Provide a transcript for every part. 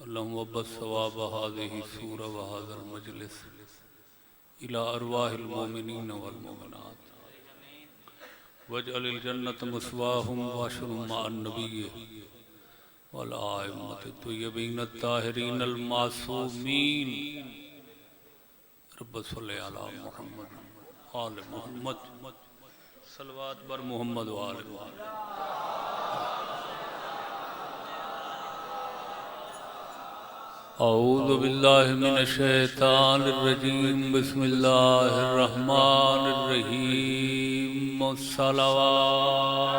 अल्लाहुम्मा बस सवाब हाज़िही सूरा व हाज़ल मजलिस इला अरवाहिल मोमिनीन वल मोमिनात वजअलिल जन्नत मस्वाहुम वाशरुम मअन नबिय्य वल आइम्मति तय्यबीन ताहिरीन अल मासूमीन रब्बि सल्लि अला मुहम्मद आल मुहम्मद सलवात बर मुहम्मद व आल औज़ु बिल्लाहि मिनश शैतानिर रजीम बिस्मिल्लाहिर रहमानिर रहीम सलवात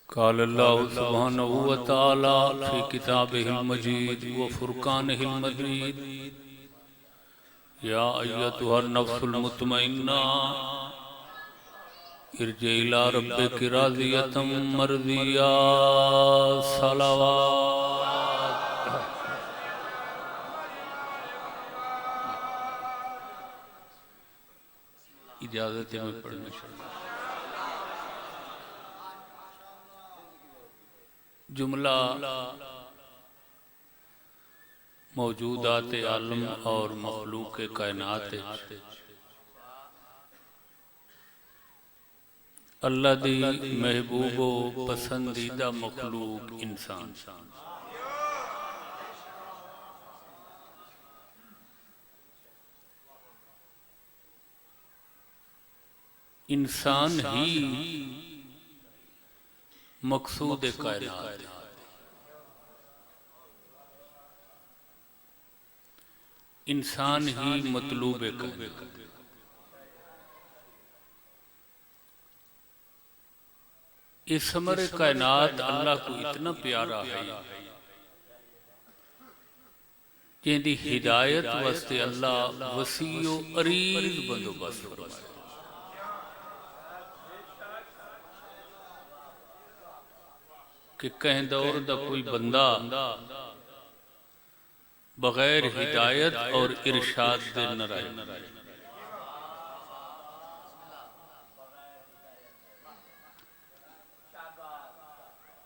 क़ाल अल्लाहु सुब्हानहु व तआला फ़ी किताबिहिल मजीद व फ़ुरक़ानिहिल मजीद या अय्युहन नफ्सुल मुतमइन्ना इरजी इला रब्बिकी राज़ियतम मर्ज़िया सलावत। इजाज़त है मैं पढ़ना शुरू। जुमला मौजूदात आलम और मखलूक कायनात अल्लाह दी महबूबो पसंदीदा मखलूक इंसान। इंसान ही मकसूद कायनात, इंसान ही मतलूब कायनात। इस समर कायनात अल्लाह को इतना प्यारा है जिंदी हिदायत वास्ते अल्लाह वसीओ अरीज बंदोबस्त फरमाया। कि कहीं दौर दा कोई बंदा बगैर हिदायत और इरशाद दे न रहे।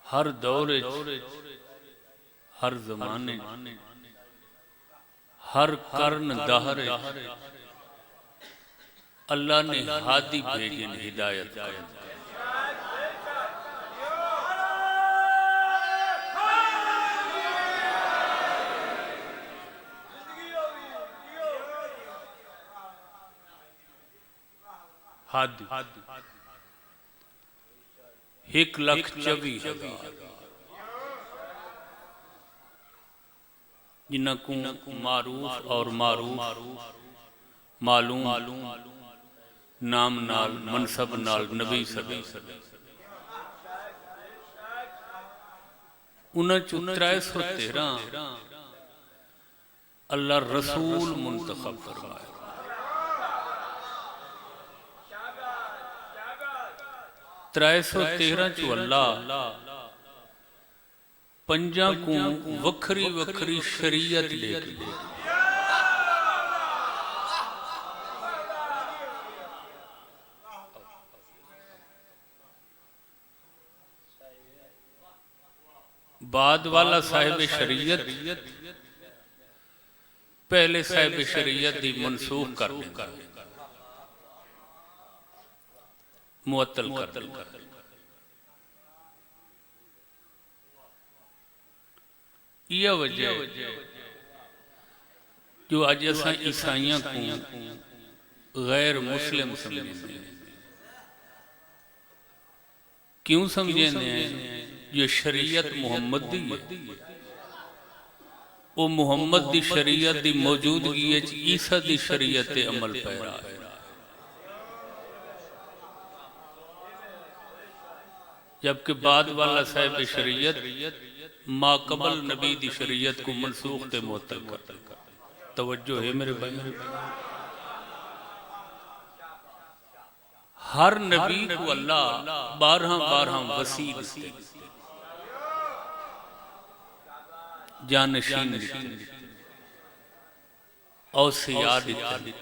हर दौर हर जमाने हर कर्न दहर अल्लाह ने हादी भेजन हिदायत कर। हादी 1,24,000 जिन्ना को मारूफ और मारूफ मालूम नाम नाल मनसब नाल नबी सदी उन्हें 313 अल्लाह रसूल मुंतखब फरमाया। 313 चो अल्लाह पंजा को वखरी वखरी शरीयत लेके बाद वाला साहिब शरीयत पहले साहिब शरीयत दी मनसूख कर देगा, मुअत्तल कर देगा। यह वजह जो अज असा ईसाइयों को गैर मुस्लिम समझते क्यों समझे जो शरीयत मुहम्मद दी है वो मुहम्मद दी शरीयत दी मौजूदगी ईसा दी शरीयत अमल पैरा है। जबकि बाद वाला साहिब शरीयत माकबल नबी दी शरीयत को मनसूख ते मुअत्तल कर। तवज्जो है मेरे भाई। हर नबी को अल्लाह 12 वसी देते, जानशीन देते, औसिया देते,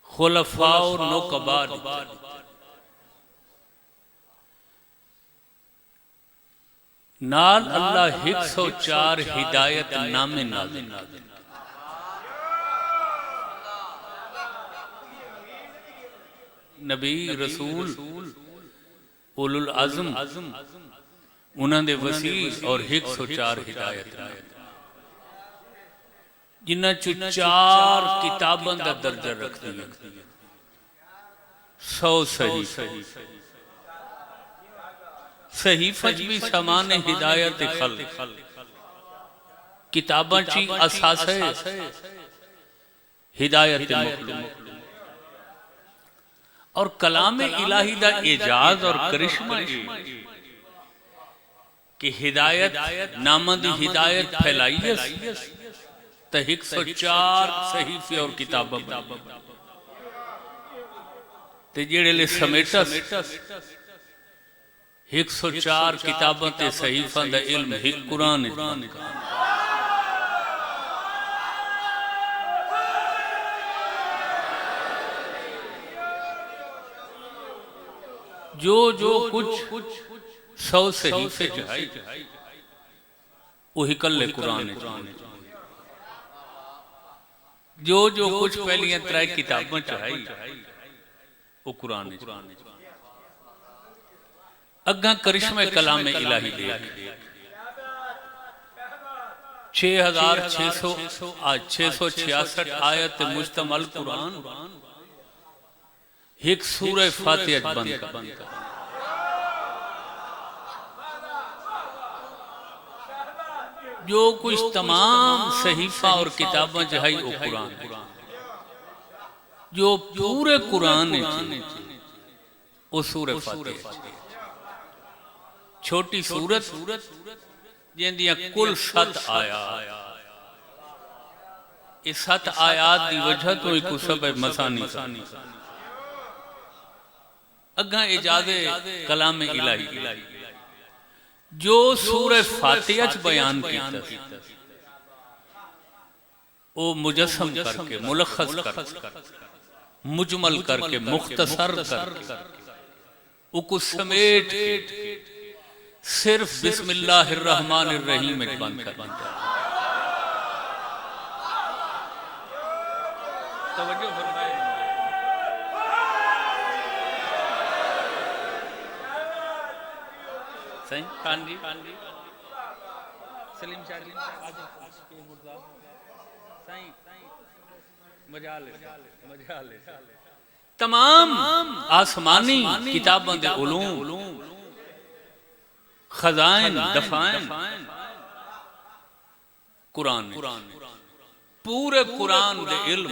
खुलफा और नुकबा देते। नाल अल्लाह 104 हिदायत नामे नाज़िल नबी रसूल उलुल अज़म उन्हां दे वसी और 104 हिदायत जिन्हां चो 4 किताबां दा दर्जा रखदी है 100 सही सहीफा च भी समान हिदायत खल किताबां ची असास हिदायत मखलूक और कलाम इलाही दा एजाज और करिश्मा कि हिदायत नामा दी हिदायत फैलाई है तो 104 सहीफे और किताबां ते जेड़े ले समेटा 104 किताबां ते सहीफां दा इल्म हिक कुरान जो जो कुछ 100 सहीफे चाहे वही कल्ले कुरान जो जो कुछ पहलियां 3 किताबां चाहे वो कुरान अग्गा करिश्मे कलाम इलाही दे 6,666 आयत मुश्तमल कुरान एक सूरह फातिहा बंद जो कुछ तमाम सहीफा और किताबां चाहे वो कुरान जो पूरे कुरान वो सूरह फातिहा छोटी सूरत जिंदियां कुल 7 आयात इस 7 आयात की वजह तो एक सबब मसानी अग्गा इजाज़े कलाम इलाही जो सूरह फातिहा च बयान किया वो मुजस्सम करके मुलखस करके मुजमल करके मुख्तसर करके वो कुछ समेट सिर्फ बिस्मिल्लाहिर्रहमानिर्रहीम में बंद कर तवज्जो फरमाए सही खान जी सलीम शाह जी सही मजा ले तमाम आसमानी किताबों दे उलूम खजाइन दफाइन कुरान पूरे कुरान दे इल्म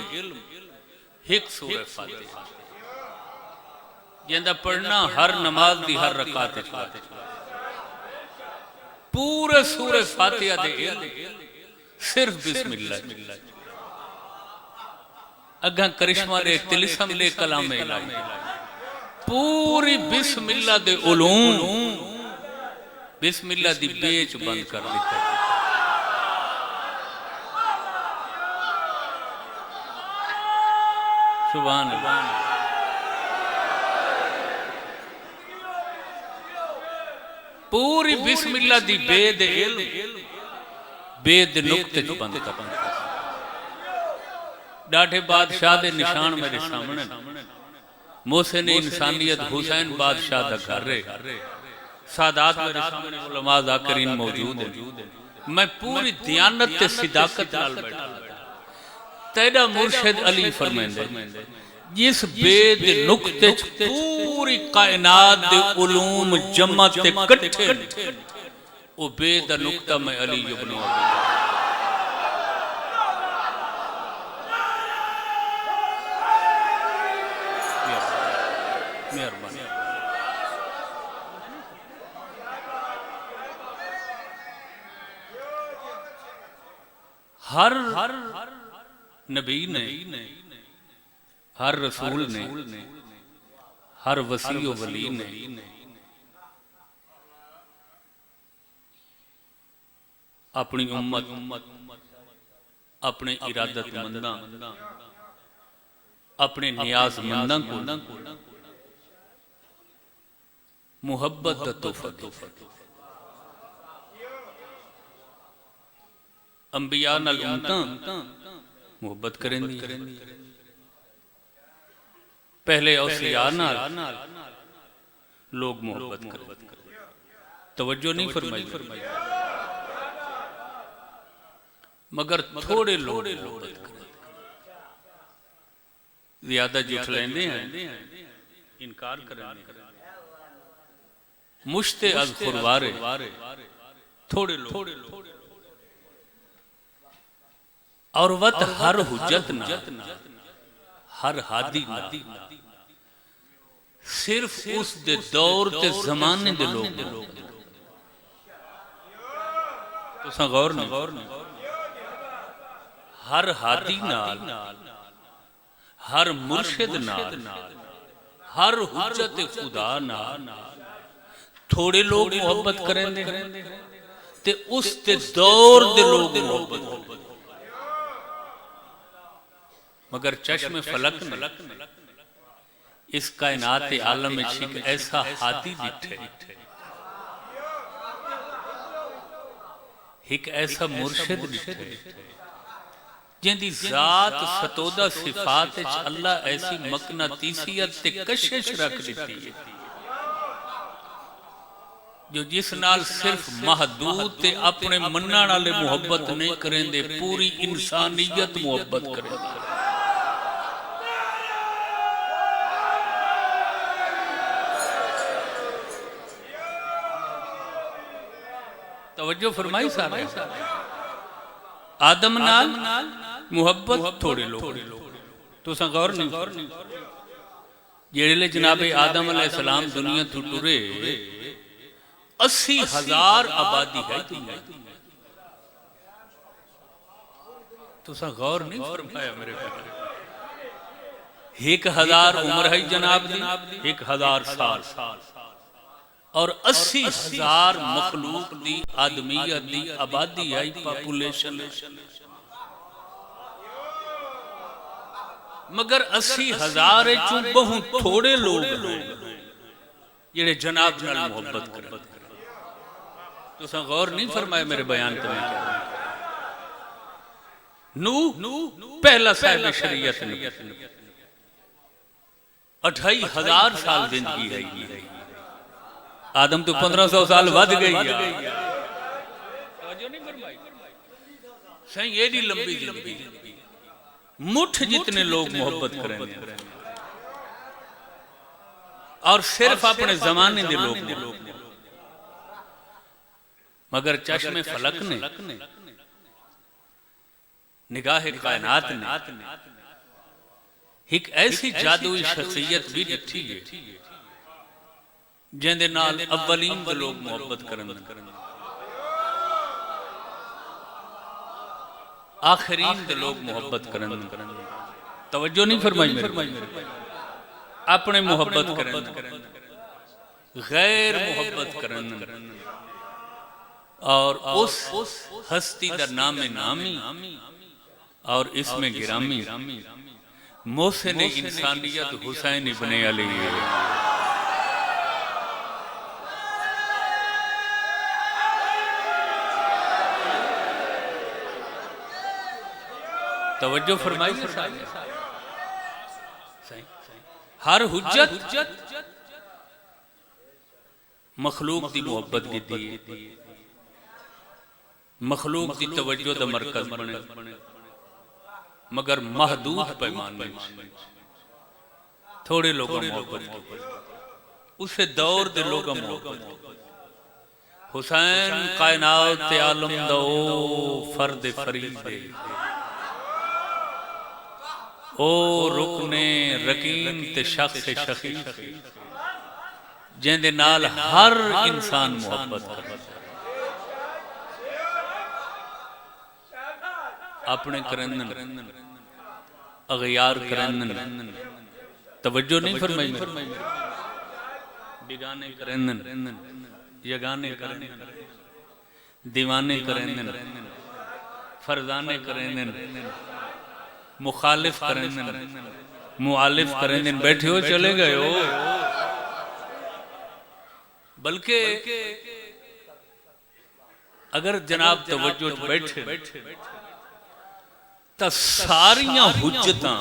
एक सूरह फातिहा जिंदा पढ़ना हर नमाज दी हर रकात पूरे सूरह फातिहा दे इल्म सिर्फ बिस्मिल्लाह अग्गा करिश्मा दे तिलिस्म ले कलाम इलाही पूरी बिस्मिल्लाह दे उलूम बिस्मिल्लाह दी बेच बंद कर दिता सुभान अल्लाह पूरी बिस्मिल्लाह दी बेद इल्म बेद नुक्ते च बंद कर डाढ़े बादशाह दे निशान मेरे सामने मोहसिन इंसानियत हुसैन बादशाह दा घर रे सादात मेरे सामने उलमा ज़ाकिरीन मौजूद है मैं पूरी दियानत ते सिदाकत नाल बैठा तेरा मुर्शिद अली फरमांदे जिस बेद नुक्ते च पूरी कायनात दे उलूम जमा ते इकट्ठे वो बेद नुक्ता मैं अली इब्न अबी मेहरबानी हर नबी ने हर रसूल ने हर वसी व वली ने अपनी उम्मत अपने इरादतमंदा अपने नियाज़मंदा को मुहब्बत दा तोहफा अंबिया नाल उम्मतां मुहब्बत करेंदी, पहले औसिया नाल लोग मुहब्बत करें। तवज्जो नहीं फरमाई, मगर थोड़े लोग मुहब्बत करें, ज्यादा जुठ लेंदे हैं, इनकार करें। मुश्ते अज खुरवारे थोड़े लोग, और वत हर हुज्जत ना हर हादी ना सिर्फ उस दे दौर ते जमाने दे लोग। तुसां गौर नहीं, हर हादी नाल हर मुर्शिद नाल हर हुज्जत खुदा नाल थोड़े लोग मोहब्बत करेंदे ते उस दे दौर दे लोग मोहब्बत करेंदे। मगर चश्मे फलक ने इस कायनात आलम में एक ऐसा हाथी दिखे, एक ऐसा मुर्शिद दिखे जिंदी जात सतोदा सिफात अल्लाह ऐसी मकनातीसियत ते कशिश रख दी है जो जिस नाल सिर्फ महदूद ते अपने मन्नण वाले मुहब्बत नहीं करेंदे, पूरी इंसानियत मुहब्बत करेंदे। तवज्जो फरमाई साहब, आदम नाल मुहब्बत थोड़े लोग, तुसां गौर नहीं। जेड़े जनाबे आदम अलैहिस्सलाम दुनिया तो टुरे 80,000 आबादी है, तुसां गौर नहीं फरमाया मेरे प्यारे। 1000 उम्र है जनाब दी, 1000 साल और 80,000 मखलूक दी आदमियत दी आबादी आई, पॉपुलेशन। मगर 80,000 चों बहुत थोड़े लोग जेड़े जनाब नाल मोहब्बत करें। तुसां गौर नहीं फरमाया मेरे बयान पे। नूह पहला साहिब शरीयत ने 28,000 साल जिंदगी है। आदम तो 1500 साल वध गई सही, एडी लंबी जिंदगी। मुठ जितने लोग मोहब्बत करेंगे और सिर्फ अपने जमाने के लोग, मगर चश्मे फलक ने निगाह कायनात ने एक ऐसी जादुई शख्सियत भी दिखी है जिंदे नाल अव्वलीन दे लोग मोहब्बत करन, आखिरीन दे लोग मोहब्बत करन। तवज्जो नहीं फरमाई मेरे, अपने मोहब्बत करन, गैर मोहब्बत करन, और उस हस्ती दा नामे नामी और इसमें गिरामी मोहसिन इंसानियत हुसैन इब्ने अली। तवज्जो फरमाई, हर हुज्जत मखलूक दी मोहब्बत की दी, मखलूक दी तवज्जो दा मरकज बने, मगर महदूद पैमाने थोड़े लोगों मोहब्बत की, उसे दौर दे लोगों मोहब्बत। हुसैन कायनात आलम दो फर्द फरीद, ओ रुकने रकीन ते शख्स शखीर, जिंदे नाल हर इंसान मोहब्बत करे, अपने करंदन अगयार करंदन। तवज्जो नहीं फरमाई, बिगाने करंदन यगाने करंदन, दीवाने करंदन फरजाने करंदन, मुखालिफ करंदन मुआलिफ करंदन। बैठे हो चले गए हो, बल्कि अगर जनाब तवज्जो बैठे तो सारियां हुज्जतां,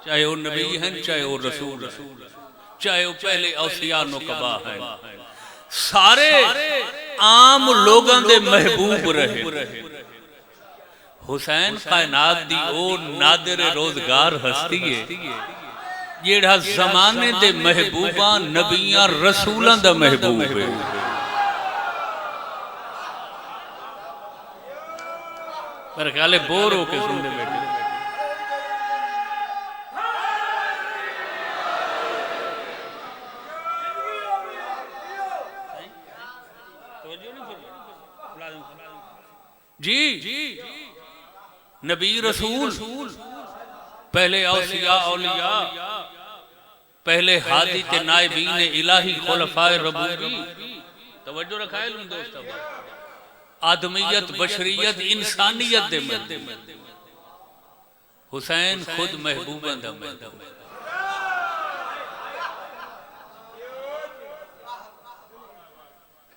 चाहे वो नबी हैं, चाहे वो रसूल, चाहे वो पहले औसिया नुकबा हैं, सारे आम लोगों के महबूब रहे। हुसैन कायनात दी ओ नादिर रोजगार हस्ती है जेड़ा जमाने दे महबूबा नबियां रसूलां दा महबूब है। मेरे ख्याल बोर होके सुनने बैठे। जी नबी रसूल, पहले औसिया औलिया, पहले हादी के नायबीन इलाही खुलफाए रबूबी। तवज्जो रखाए लूं दोस्तों, आदमियत, बशरियत, इंसानियत दे में हुसैन खुद महबूबा दा महबूब।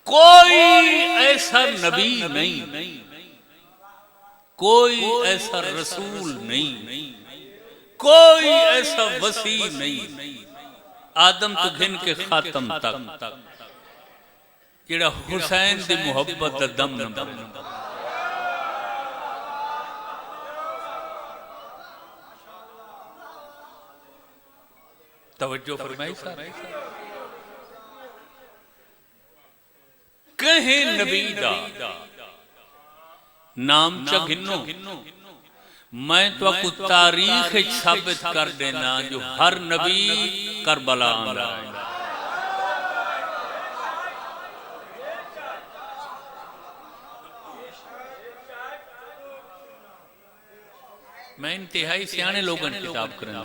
कोई ऐसा नबी नहीं, कोई ऐसा रसूल नहीं, कोई ऐसा वसी नहीं, आदम तो घिन के खातम तक, जेड़ा हुसैन दी मुहब्बत दा दम न बने। तवज्जो फरमाई साहब। कहे नबी दा नाम च गिनो, मैं तो आपको तारीख साबित कर देना जो हर नबी करबला आंदा है। मैं इंतहाई सियाने लोगों ने किताब करना,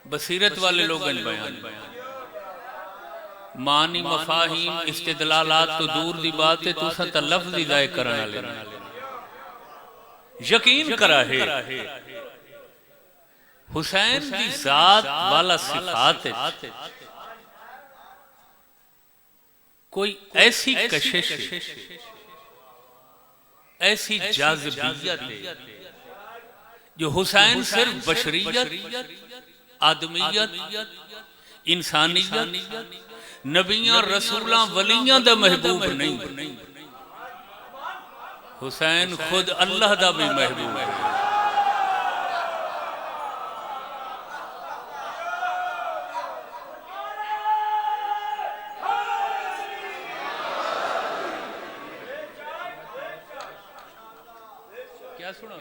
बसीरत वाले लोगों ने बयान, मानी मफाहिम इस्तिदलालात तो दूर दी बात है, तुसा तो लफ्ज़ ही दाए करना लेना यकीन करा है। हुसैन की जात वाला सिफात है, कोई ऐसी कशिश, ऐसी जाज़िबियत है जो हुसैन सिर्फ बशरियत, आदमियत, इंसानियत, नबियां रसूलां वलियां दा महबूब नहीं, हुसैन खुद अल्लाह दा भी महबूब है। क्या सुना?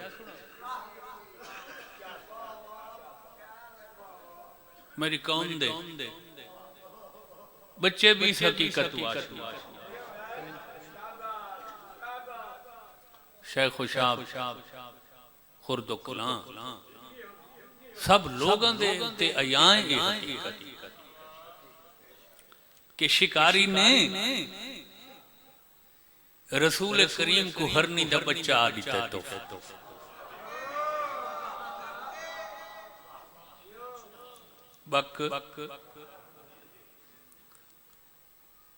मेरी कौम दे बच्चे भी इस हकीकत शेख खुशाब खुर्द कुलां सब लोगों दे ते अयाएं ये हकीकत कि शिकारी ने रसूल करीम को हरनी दा बच्चा आ दिता तो बक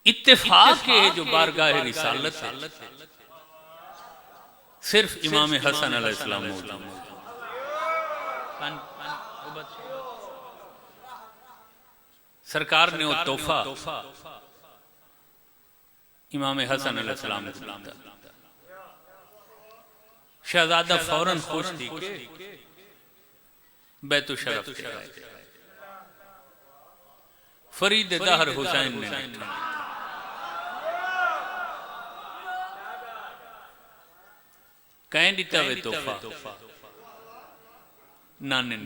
इत्तेफाक है जो बारगाह रिसालत है, सिर्फ इमाम हसन अलैहिस्सलाम मौजूद। सरकार ने वो तोहफा इमाम हसन अलैहिस्सलाम को दिया। शहजादा फौरन खुश थी कि बैतु शरफ के आए। फरीद दहर हुसैन ने कहीं दिता वे तोहफा नाने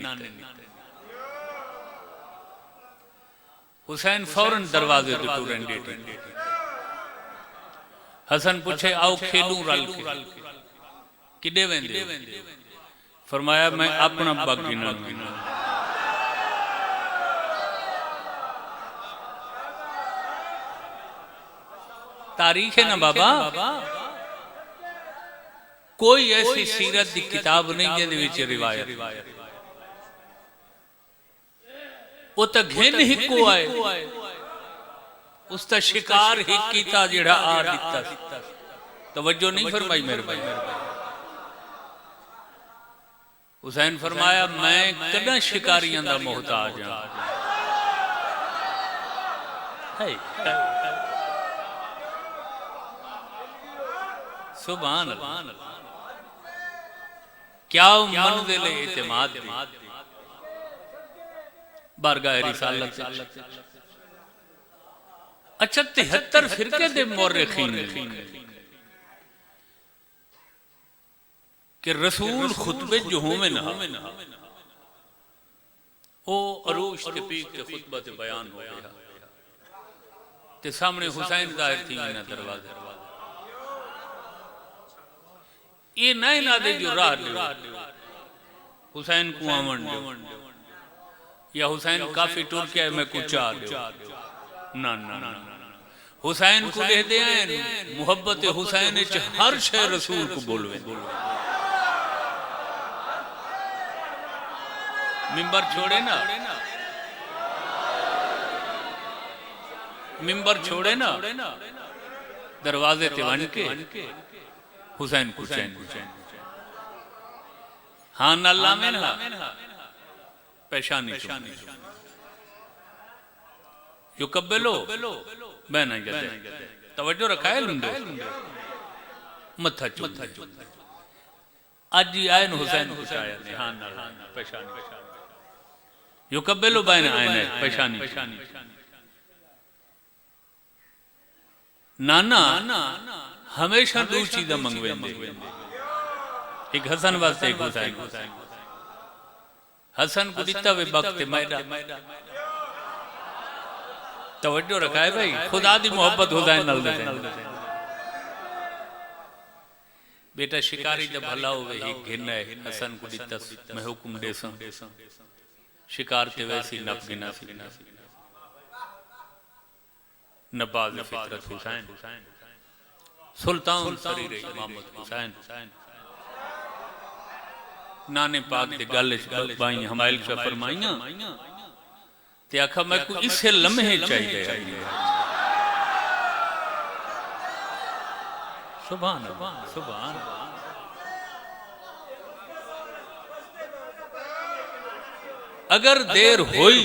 हुसैन फौरन दरवाजे पे टूरन डेटे। हसन पूछे आओ खेलूं रल के किडे वेंदे? फरमाया मैं अपना बागी ना तारीख है ना बाबा, कोई ऐसी सीरत की किताब नहीं जिहदे रिवायत वो तो घिन हिको आए उसका शिकार ही कीता जेड़ा आ दिता सी। तवज्जो नहीं फरमाई मेरे भाई। हुसैन फरमाया मैं कदा शिकारियां दा मोहताज हां। सुभान अल्लाह। क्या मंजिल इत्मीनान दी बारगाह रिसालत। अच्छा 73 फिरके दे मुअर्रिखीन कि रसूल खुतबे जो होवे ना ओ अरूश ते पीक ते खुतबा ते बयान हो गया ते सामने हुसैन जाहिर थी ना दरवाजे। ये नहीं ना दे जो राह हुसैन को आमन या हुसैन काफी टुर के मैं कुछ आ ना ना ना हुसैन को दे दे मुहब्बत हुसैन च हर शय रसूल को बोलवे। मिंबर छोड़े ना, मिंबर छोड़े ना, दरवाजे ते वन के हुसैन हुसैन हाँ नल्ला में ना पेशानी यो कब्बलो बहना जदे तवज्जो रखाए लुंडे मत्था चुम्मा आज ही आए हुसैन कुचाया ने हाँ नल्ला पेशानी यो कब्बलो बहना आए ने पेशानी नाना हमेशा दो चीज़ मंगवेंदे एक हसन वास्ते एक हुसैन। हसन को दिता वे वक्त मैदा तवज्जो रखाए भाई खुदा दी मोहब्बत हुसैन नाल दे बेटा शिकारी दा भला होवे ही घिन है हसन को दिता मैं हुक्म देसा शिकार ते वैसी नप गिना सी नबाज फितरत हुसैन सुल्तान सरीर मोहम्मद हुसैन नाने पाक दे गल बाई हमाइल से फरमाइयां ते आखा मैं को इसे लम्हे चाहिए। सुभान अल्लाह सुभान अगर देर होई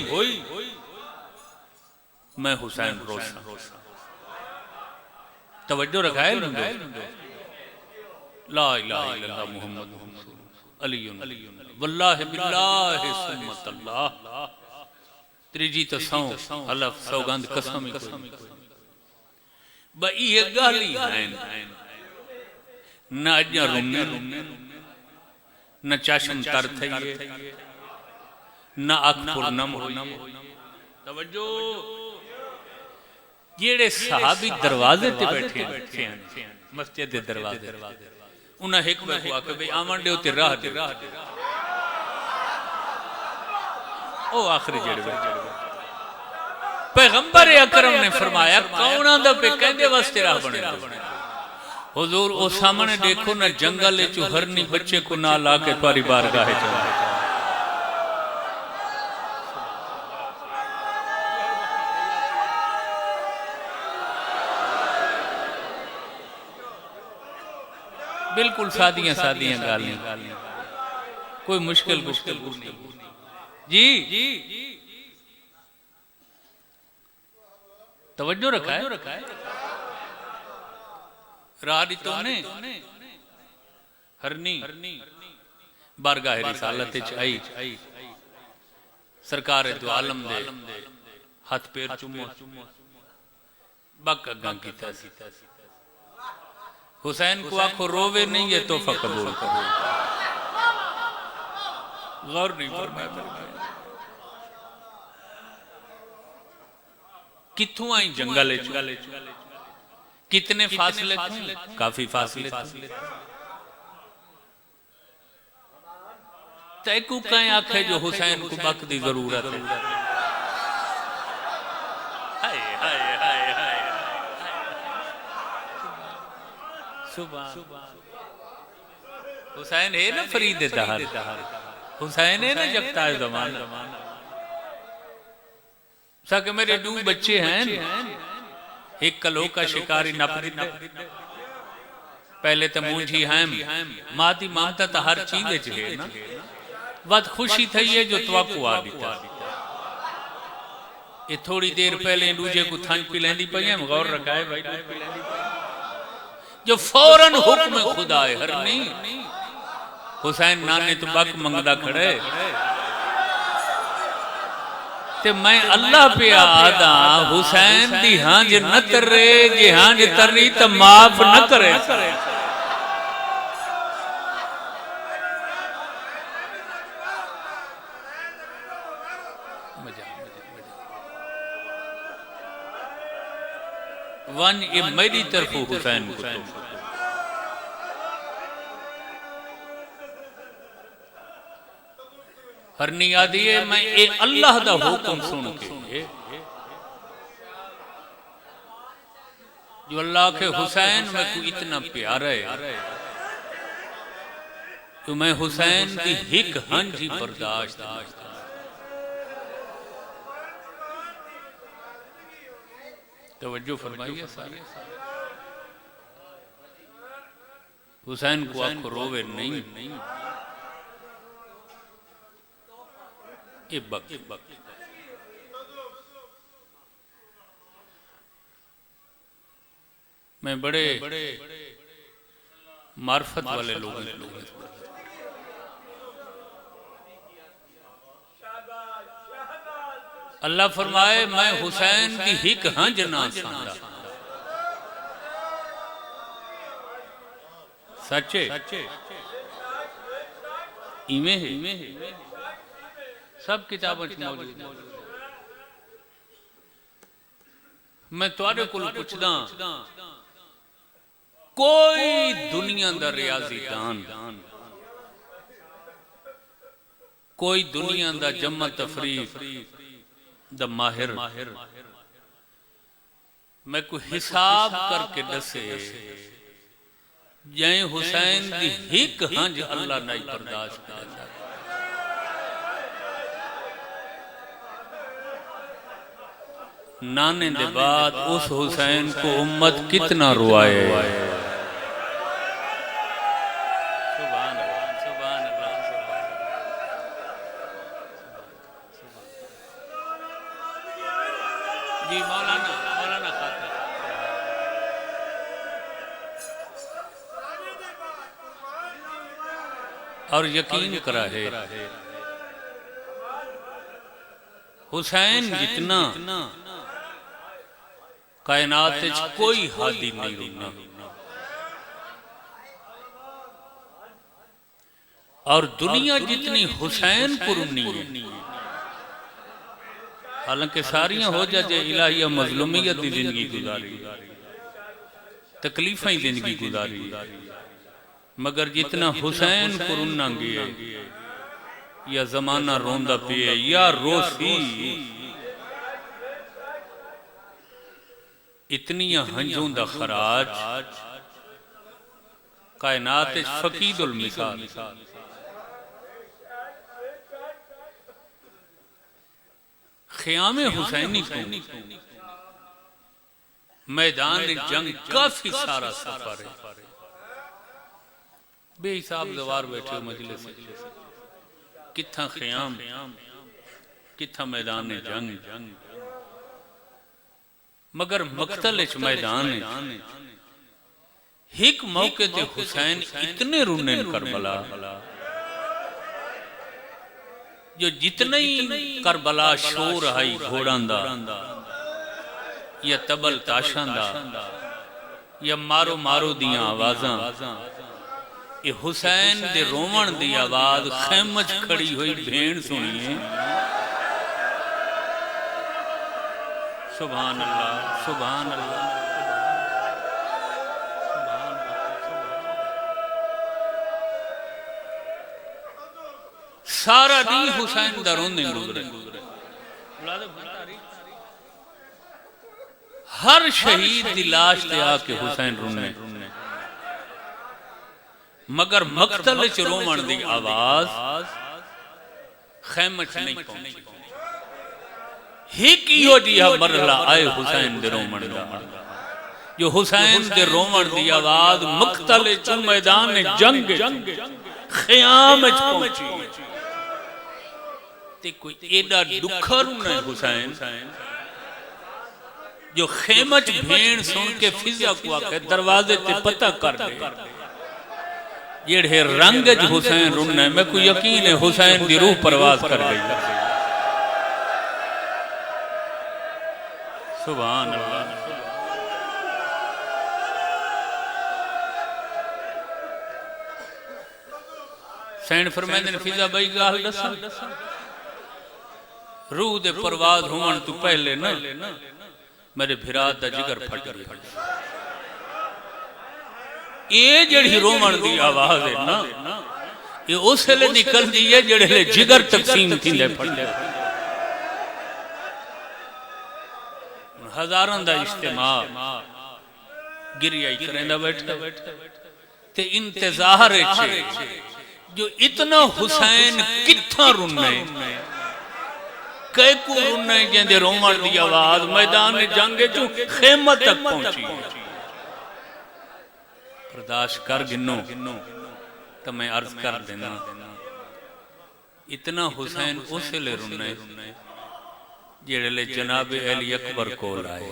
मैं हुसैन रोसा तवज्जो रखाए लुंडे ला इलाहा इल्लल्लाह मुहम्मद अलीयुन वल्लाहि बिल्लाहि सुम्मत अल्लाह त्रीजी तो सौ हलफ सौगंध कसम बई ये गाली है न अजा रुन्ने न चाशम तर थइए न अकपुर नम तवज्जो जेड़े सहाबी दरवाजे ते बैठे हैं मस्जिद दे दरवाजे उन्हें हिकमत को आके भाई आमन दे ते राह दे ओ आखिरी जेड़े पैगंबर अकरम ने फरमाया कौन आंदा पे कहंदे वास्ते राह बने हुजूर ओ सामने देखो ना जंगल च हरनी बच्चे को ना ला के तुम्हारी बारगाह च बिल्कुल सादियां सादियां गालियां कोई मुश्किल मुश्किल जी तवज्जो रखा है राह ने हरनी बारगाह रिसालत च आई सरकार दो आलम दे हाथ पैर चुम्मो बक अगा कीता सी हुसैन को आखो रोवे नहीं ये तोहफा कबूल करो गौर नहीं फरमाया किथों आई जंगल कितने फासले काफी फासले तैकू कहीं आखे जो हुसैन को वक्त की जरूरत है हुसैन है ना फरीद दहर हुसैन है ना जगता जमाना सके मेरे दो बच्चे हैं एक कलो का शिकारी नप दिता पहले तो मुंझी हैम माती ममता तो हर चीज है ना वत खुशी थई है जो तवाकू आ दिता ये थोड़ी देर पहले दूजे को थंज पी लेंदी पई है गौर रखाए भाई दूध पी लेंदी जो फौरन हुक्म खुदा है हरनी हुसैन नाने तो बक मंगदा खड़े ते मैं अल्लाह पे आदा हुसैन दी हांज न करे जे हांज तरनी तो माफ न करे वन ये मेरी तरफ हुसैन को हरनी आदि है मैं ये अल्लाह दा हुक्म सुन के जो अल्लाह के हुसैन में को इतना प्यार है तो मैं हुसैन की हिक हंजी बर्दाश्त तवज्जो फरमाइए सारे हुसैन को आंख रोवे नहीं ये बक मैं बड़े मार्फत वाले लोग अल्लाह फरमाए मैं हुसैन की हिक हंज ना सांदा सच्चे इमे है सब किताबों में मौजूद है मैं तुहाडे कोल पुछदा कोई दुनिया दा रियाजी दान कोई दुनिया दा जमा तफरीक द माहिर मैं को हिसाब करके दसे जै हुसैन दी हिक हंज अल्लाह नहीं बर्दाश्त करता नाने दे बाद उस हुसैन को उम्मत कितना रुआए सुभान अल्लाह सुभान अल्लाह जी मौलाना खातिर और यकीन करा है हुसैन जितना कायनात कोई हादी नहीं रुना और दुनिया जितनी हुसैन को रुनी है हालांकि सारियां हो जाए इलाहिया मजलूमियत की जिंदगी गुजारी तकलीफा ही जिंदगी गुजारी मगर जितना हुसैन को रुना गए या जमाना रोंदा पिए या रोसी इतनी हंजों दा खराज कायनात फकीदुल मिसाल ख़यामे हुसैनी को मैदान जंग काफी सारा सफर है बेहिसाब दवार बैठे मजलिस किथा ख़याम किथा मैदान जंग मगर मकतल मैदान हिक मौके ते हुसैन इतने रुने करबला जो जितने ही करबला शोर आई घोड़ा दा या तबल ताशा दा या मारो मारो दियां आवाज़ां ये हुसैन दे रोवण दी आवाज खैमच खड़ी हुई भेड़ सुनिए सुभान अल्लाह सुभान अल्लाह सारा दी हुसैन दा रोंदे गुजरे हर शहीद दी लाश ते आके हुसैन रोने मगर मकतल च रोवण दी आवाज खैमच नहीं पहुंची हिक इहो जिहा मरला आए हुसैन दे रोवण दा जो हुसैन के रोमन की आवाज मक्तल च मैदान जंग ख़याम च पहुंची ते कोई एडा दुखा रुना हुसैन जो खेमच भेड़ सुन के फिजा को आके दरवाजे ते पता कर दे जेड़े रंग च हुसैन रुना मैं को यकीन है हुसैन दी रूह परवाज कर गई। सुभान अल्लाह। सैन फरमांदे ने फिजा भाई गाल दस रूह दे परवाज होवन तू पहले ना मेरे भिरात दा जिगर फट गया। ये जड़ी रोमन दी आवाज है ना ये उसले निकलदी है जेड़े जिगर तकसीम थिंदे फटदे। हजारां दा इज्तिमा गिरिया करेंदा बैठा ते इंतजार है जो इतना हुसैन किथा रुने कई को रुने जेंदे रोमन दी आवाज मैदान जंग चो खेमत तक पहुंची। बर्दाश्त कर गिनो तो मैं अर्ज कर देना इतना हुसैन उसले रुने जेड़े जनाब अली अकबर कोल आए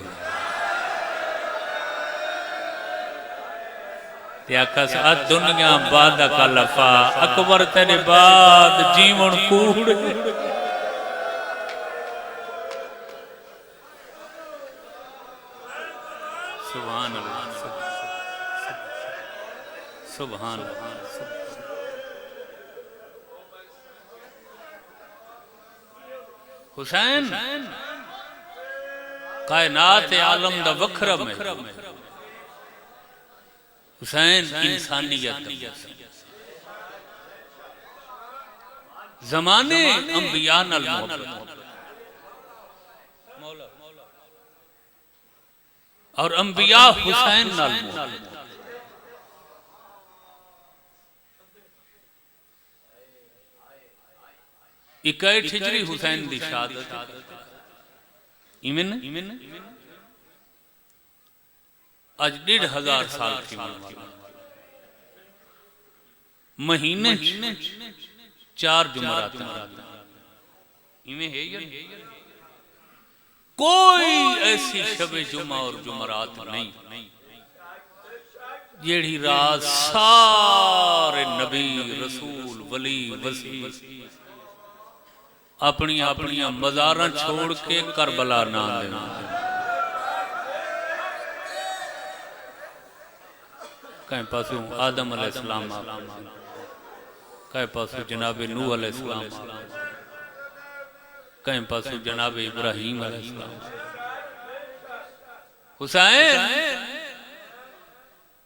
आकाश आ दुनिया बाद का लफा अकबर तेरे बाद जीवन कूड़। सुभान अल्लाह सुभान अल्लाह। हुसैन कायनात आलम दा वखरा में हुसैन इंसानियत जमाने अंबिया नाल मोहब्बत और अंबिया हुसैन नाल मोहब्बत। इकाई हिजरी हुसैन दी शहादत इमिन आज 1500 साल की महीने 4 जुमरात इवें है या कोई ऐसी शबे जुमा और जुमरात नहीं जेड़ी रात सारे नबी रसूल वली वसी अपनी अपनी मज़ारां छोड़ के करबला ना देना। कहीं पासू आदम अलैहिस्सलाम कहीं पासू जनाब नूह अलैहिस्सलाम कहीं पासू जनाब इब्राहीम अलैहिस्सलाम। हुसैन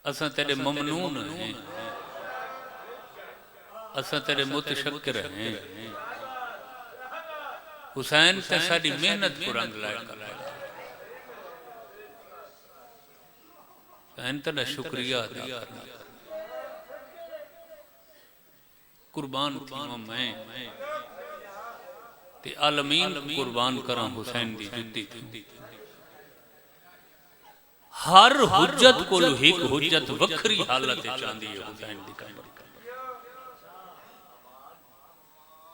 असा तेरे ममनून हैं असा तेरे मुतशक्किर हैं। हुसैन ते साडी मेहनत को रंग लाया तेरा शुक्रिया अदा करना कुर्बान थी मैं ते आलमीन कुर्बान करा हुसैन दी जुद्दी थी। हर हुज्जत को एक हुज्जत वखरी हालत चांदी है हुसैन दी कबर।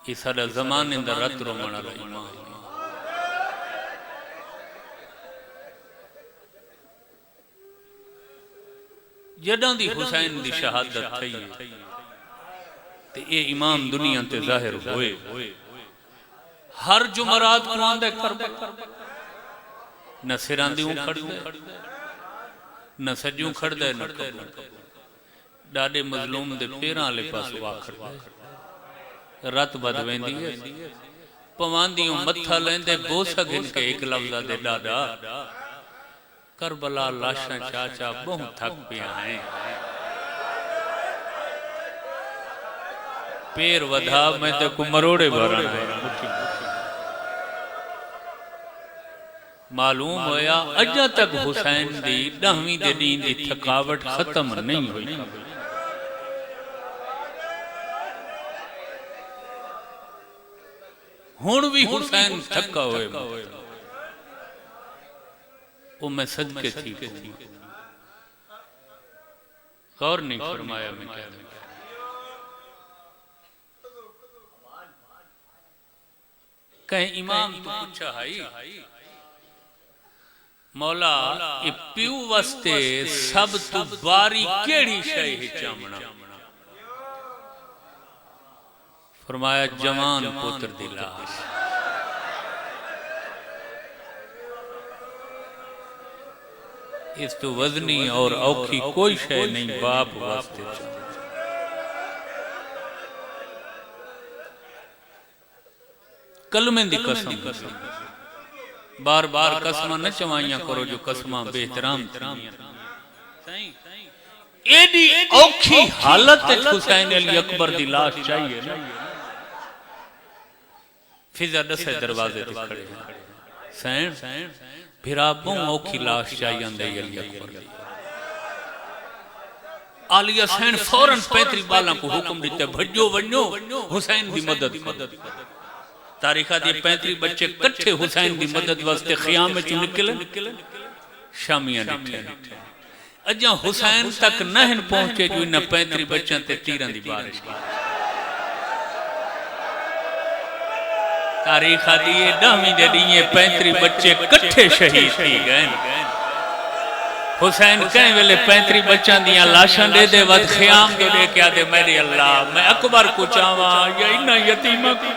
ये सारा ज़माने दा रत रोमण वाला ईमान जदां दी हुसैन दी शहादत थई ते ये इमाम दुनिया ते जाहिर होए। हर जुमरात को आंदे करबला न सिरां दी खड़दे न सज्जू खड़दे न डाडे मजलूम दे पैरां वाले पासों आ खड़दे। रत बद वेंदी है पवांदियों मत्था लेंदे बोसा गिन के एक लफ्ज़ दे डाडा करबला लाशा चाचा बहुत थक पिया है पैर वधा मैं ते को मरोड़े भरन है। मालूम होया अजा तक हुसैन दी 10वीं दे नींद दी थकावट खत्म नहीं हुई। हुण भी हुसैन थका हुए वो मैं सदके थी गौर नहीं फरमाया मैं क्या कहीं इमाम तो पूछा है मौला ये प्यू वास्ते सब तो बारी केड़ी शय है चामना फरमाया जवान पुत्र दी लाश इस तो वजनी और औखी कोई शय नहीं बाप वास्ते कलमे दी कसम बार बार कसमा न चवाइया करो जो कसमा बेहतराम एडी औखी हालत हुसैन अली अकबर दी लाश चाहिए ना फिजा दसे दरवाजे ते खड़े सैन फिर आप औखी लाश चाहिए अली अकबर दी आलिया सैन फौरन 35 बाला को हुक्म दिता भजो वन्यो हुसैन दी मदद तारीखा दी 35 बच्चे कट्ठे हुसैन दी मदद वास्ते खियाम में निकले शामियां निकले अजा हुसैन तक नहीं पहुंचे जो इन 35 बच्चों ते तीरां दी बारिश की तारीखा दी 10वीं दे दिए 35 बच्चे कट्ठे शहीद थी गए हुसैन कई वेले 35 बच्चों दियां लाशां दे वद खियाम दे लेके आदे मेरे अल्लाह मैं अकबर को चावा या इन्ना यतीमा को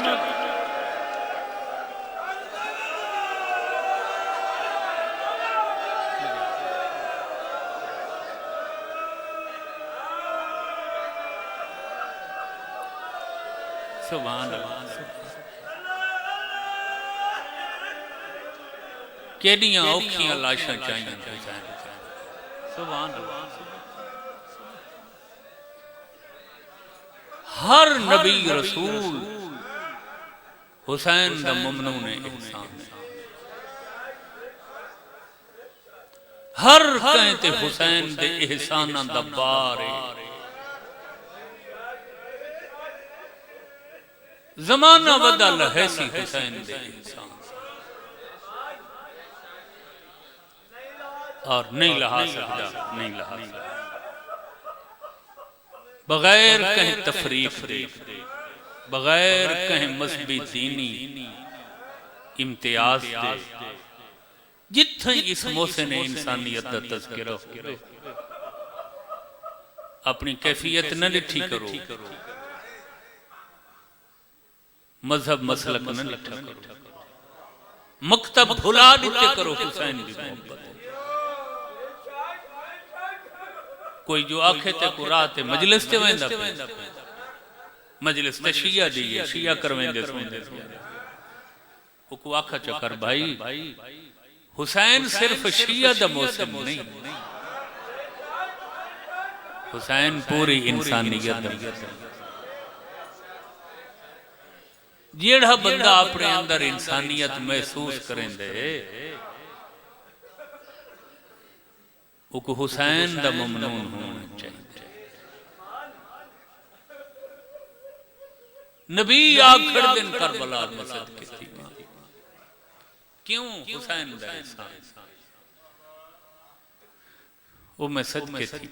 सुभान अल्लाह केडियां औखियां लाशां चाहिए सुभान अल्लाह हर नबी रसूल हुसैन दा ममनून इंसान हर कहते हुसैन दे एहसानां दा बार जमाना बदल है सी हुसैन दे इंसान और नहीं लहा सकता नहीं लहा बगैर कहीं तफरीक दे बगैर कहीं मजहबी दीनी इम्तियाज दे जिथे इस मोहसिन इंसानियत दा तज़किरा अपनी कैफियत न लिठी करो मजहब मसलक न लिठा करो मकतब भुला दिते करो हुसैन की मोहब्बत कोई जो आखे ते कुराते मजलिस ते वेंदा मजलिस ते शिया दी है शिया करवेंदे सुनदे ओ को आखा चकर भाई हुसैन सिर्फ शिया दा मौसम नहीं हुसैन पूरी इंसानियत दा जेड़ा बंदा अपने अंदर इंसानियत महसूस करेंदे उको हुसैन दा ममनून होना चाहिए नबी आखिर दिन करबला में सदके थी क्यों हुसैन दा इंसान वो मैं सदके थी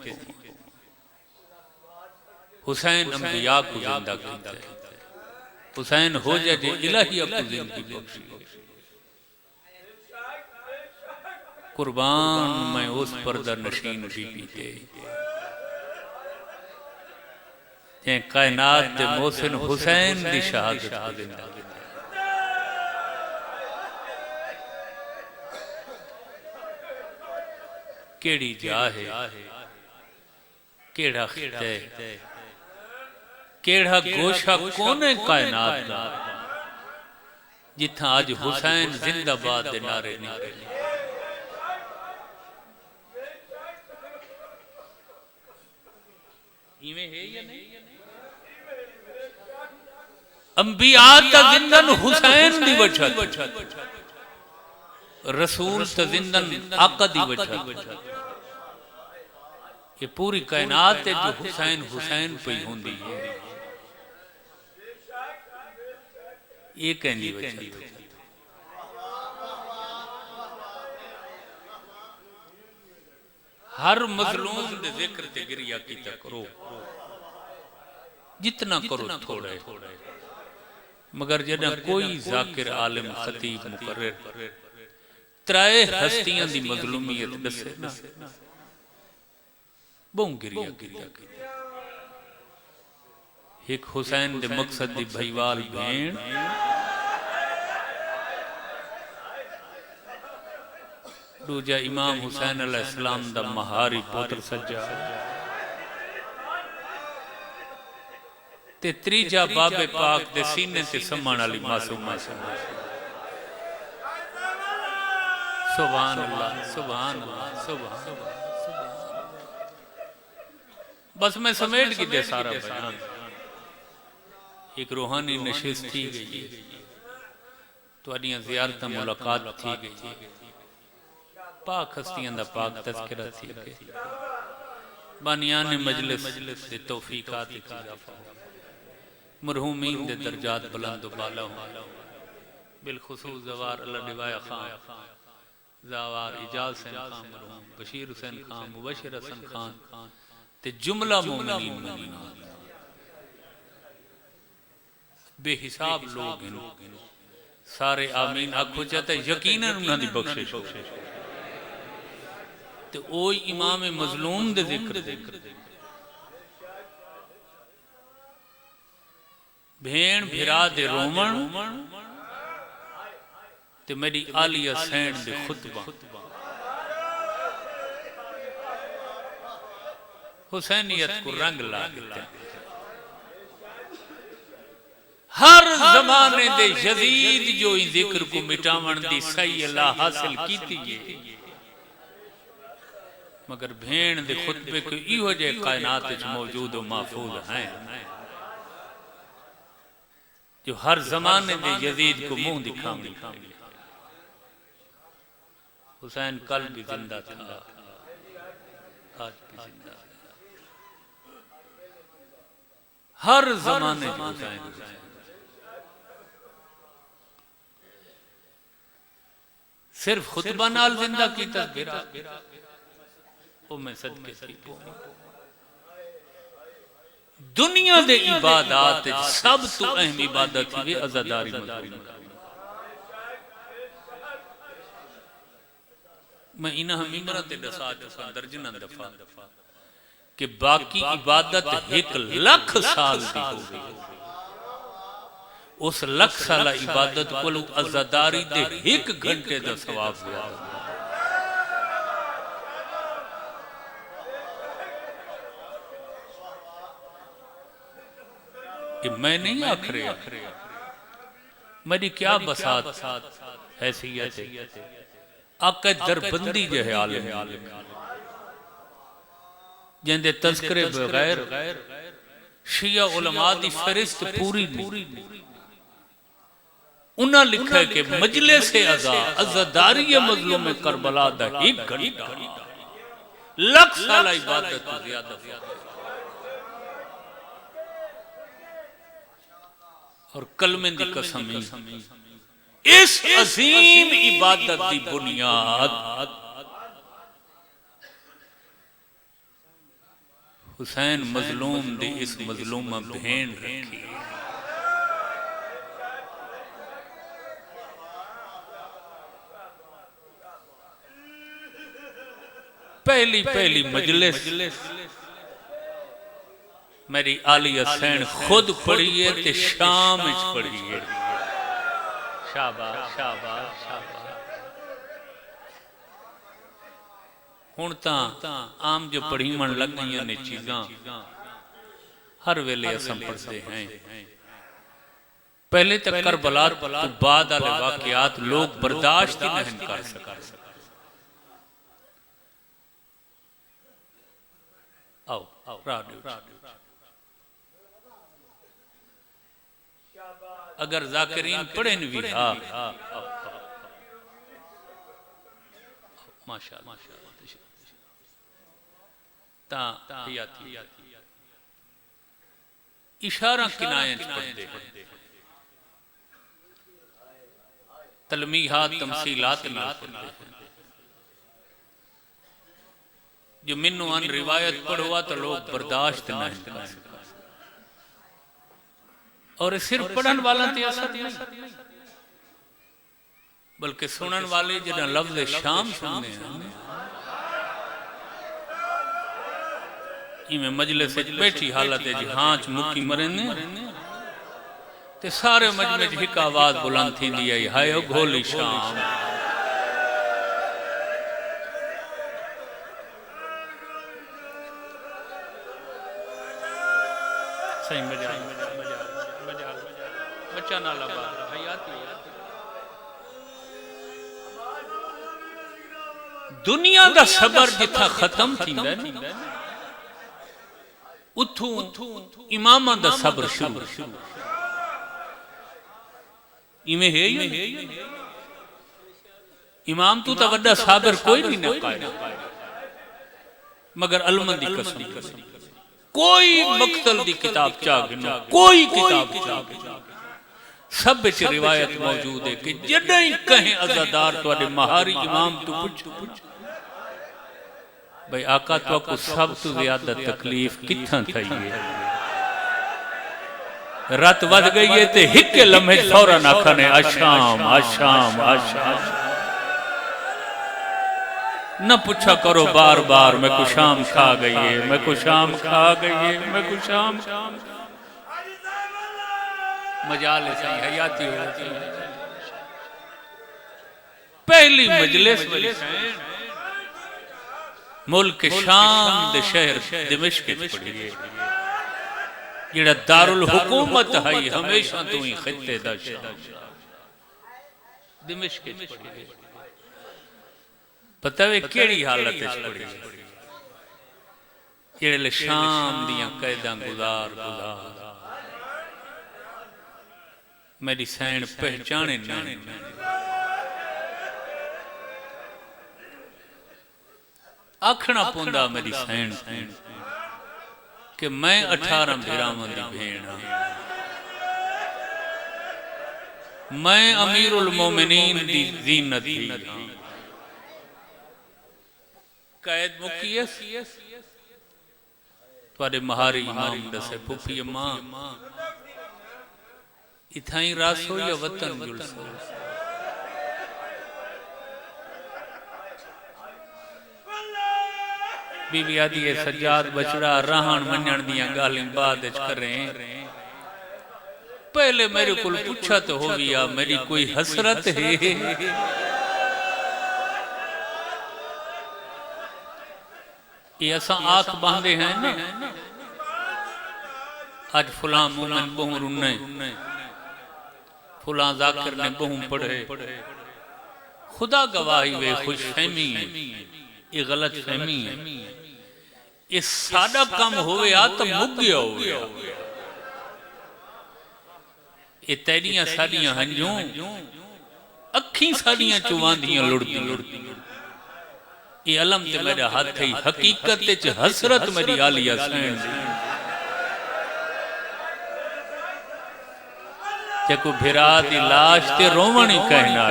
हुसैन अंबिया को जिंदा करता है हुसैन हो जाए इलाही अपनी जिंदगी बख्शी कुर्बान मैं उस पर्दा नशीन बीबी दे जे कायनात दे मोहसिन हुसैन दी शहादत को जिंदा केड़ी जा है केड़ा खिते केड़ा गोशा कोने कायनात दा जिथा आज हुसैन जिंदाबाद दे नारे निकले इवें है या नहीं अंबिया ता जिंदन हुसैन दी वजह रसूल ता जिंदन आका दी वजह ये पूरी कायनात है जो हुसैन हुसैन पे होंदी है ये कहनी वजह हर मजलूम दे जिक्र ते गिरिया कीता करो, जितना करो थोड़ा है। मगर जदा कोई जाकिर आलिम खतीब मुकर्रिर त्राए हस्तियां दी मजलूमियत दसे ना, बहु गिरिया गिरिया। एक हुसैन दे मकसद दी भईवाल भेण दूजा इमाम हुसैन अलैहिस्सलाम दा महारी पुत्र सज्जा ते त्रीजा बाबे पाक दे सीने ते सम्मान वाली मासूमा। सुभान अल्लाह, सुभान अल्लाह, सुभान अल्लाह। बस मैं समेट की दे सारा बयान। एक रूहानी नशिस्त थी गई, तुहाडियां ज़ियारतां मुलाकात थी गई, पाक हस्तियां दा पाक तज़किरा थी गई, बानियान मजलिस दे तौफीकात दी इज़ाफा हो, मरहूमीन दे दर्जात बुलंद बाला हो, बिलखुसूस ज़वार अल्लाह डिवाया खान, ज़वार इजाज़ हुसैन खान मरहूम, बशीर हुसैन खान, मुबशिर हसन खान ते जुमला मोमिनीन मोमिनात बेहिसाब लोग हैं सारे आमीन आखो चाहते यकीनन उन्हां दी बख्शिश हो। ते ओई इमाम मजलूम दे जिक्र भेण भिरा दे रोमन ते मेरी आलिया सैन दे खुतबा, हुसैनियत को रंग ला देते। हर जमाने दे यजीद जो इन जिक्र को मिटावन दी सही अल्लाह हासिल कीती है, मगर भेण दे खुतबे को इहो जे कायनात विच मौजूद और महफूज हैं जो हर जमाने दे यजीद को मुंह दिखावे। हुसैन कल भी जिंदा था, आज भी जिंदा है, हर जमाने में हुसैन। सिर्फ खुतबा नाल जिंदा की तस्वीर ओ मैं सदके सी दुनिया दे इबादत सब तो अहम इबादत है अज़ादारी मजलूम। मैं इन्हां मिंबरां ते दसा चुका दर्जनां दफा कि बाकी इबादत 1,00,000 साल दी हो गई, उस लख साल इबादत को अज़ादारी दे 1 घंटे का सवाब हुआ। मैं नहीं आख रहा, मेरी क्या बसात हैसियत है, आका दरबंदी जो है आलिम जिंदे तज़किरे बगैर शिया उलमा दी फरिस्त पूरी नहीं। उन्हें लिखा है कि मजलिस अज़ादारी मजलूम में करबला दा 1 घंटा 1,00,000 साल इबादत तो ज्यादा। और कलमे दी कसम इस अजीम इबादत की बुनियाद हुसैन मजलूम दी इस मजलूमा भेण रखी। पहली मजलिस मेरी आलिया सैन खुद पढ़ी है ते शाम विच पढ़ी है। शाबाश शाबाश शाबाश। हुण तां आम जो पढ़ीमण लग गई ने चीज़ां हर वेले असम पढ़ते हैं। पहले तक करबला तो बाद वाले वाकयात लोग बर्दाश्त ही नहीं कर सकते। आओ अगर जाकिरीन पढ़े भी माशाअल्लाह इशारा किनायत पढ़ते हैं, तलमीहात तमसीलात ना पढ़ते हैं। जो मिन्नू अन रिवायत पढ़वा तो लोग बर्दाश्त नहीं कर सकते। और सिर्फ पढ़न वाला ते असर नहीं, बल्कि सुनन वाले जिन्हें लफ्ज शाम सुनने हैं, इमें मजलिस बैठी हालत है जी हांच मुक्की मरेंगे ते सारे मजमे च हिक आवाज बुलंद थी दी आई, हाय ओ घोली शाम। सही मजा बच्चा ना लबा हयाती दुनिया दा सबर जिथा खत्म थींदा है उथू इमामा दा सबर शुरू। इमें है इमाम तू तो वड्डा साबर कोई भी ना पाए, मगर अलमन दी कसम कोई मक्तल दी किताब चाग ना, कोई किताब चाग सब विच रिवायत मौजूद है कि जडई कहें अज़ादार तुहाडे महारी इमाम तू पुछ भाई आका तो को सब तो ज्यादा तकलीफ किथां थई है, रात वध गई है ते हिक लम्हे फौरन आखने आशाम आशाम आशाम। न पूछा करो बार बार मैं को शाम खा गई है, मैं को शाम खा गई है, मैं को शाम मजाल से हयाती होती है। पहली मजलिस मुल्क शाम दे शहर दिमश्क च पड़ी है, जेड़ा दारुल हुकूमत है हमेशा तो ही खित्ते दा शहर दिमश्क च पड़ी है। पता वे केड़ी हालत च पड़ी है, जेड़े शाम दियां कैदां गुजार गुजार मेरी सैन पहचाने नहीं। आखना पुंदा मेरी सैन कि मैं 18 भिरावां दी भेण हां, मैं अमीरुल मोमिनीन दी ज़ीनत दी हां। कैद मुकीयस तुहाडे महारी इमाम दसे फुफी अम्मा इथाई रासो या वतन जुलसो। बीबी आदि है सज्जाद बचड़ा रहन मनण दियां गालियां बाद विच करें। पहले मेरे को पूछा तो हो गया मेरी कोई हसरत है, ये असा आंख बांधे हैं ना आज फुला मोमिन बहु रुने, फुला जाकिर ने बहु पढ़े, खुदा गवाही वे खुश फहमी है, ये गलत फहमी है। ये सादा काम होवे आ तो मुक गया हो गया। ये तेरियां साड़ियां हंजूं अखी साड़ियां चुवांदियां लुड़दी लुड़दी। ये अलम ते मेरा हाथ ही हकीकत च हसरत मेरी आलिया सैन जको भिरा दी लाश ते रोवण ही कहना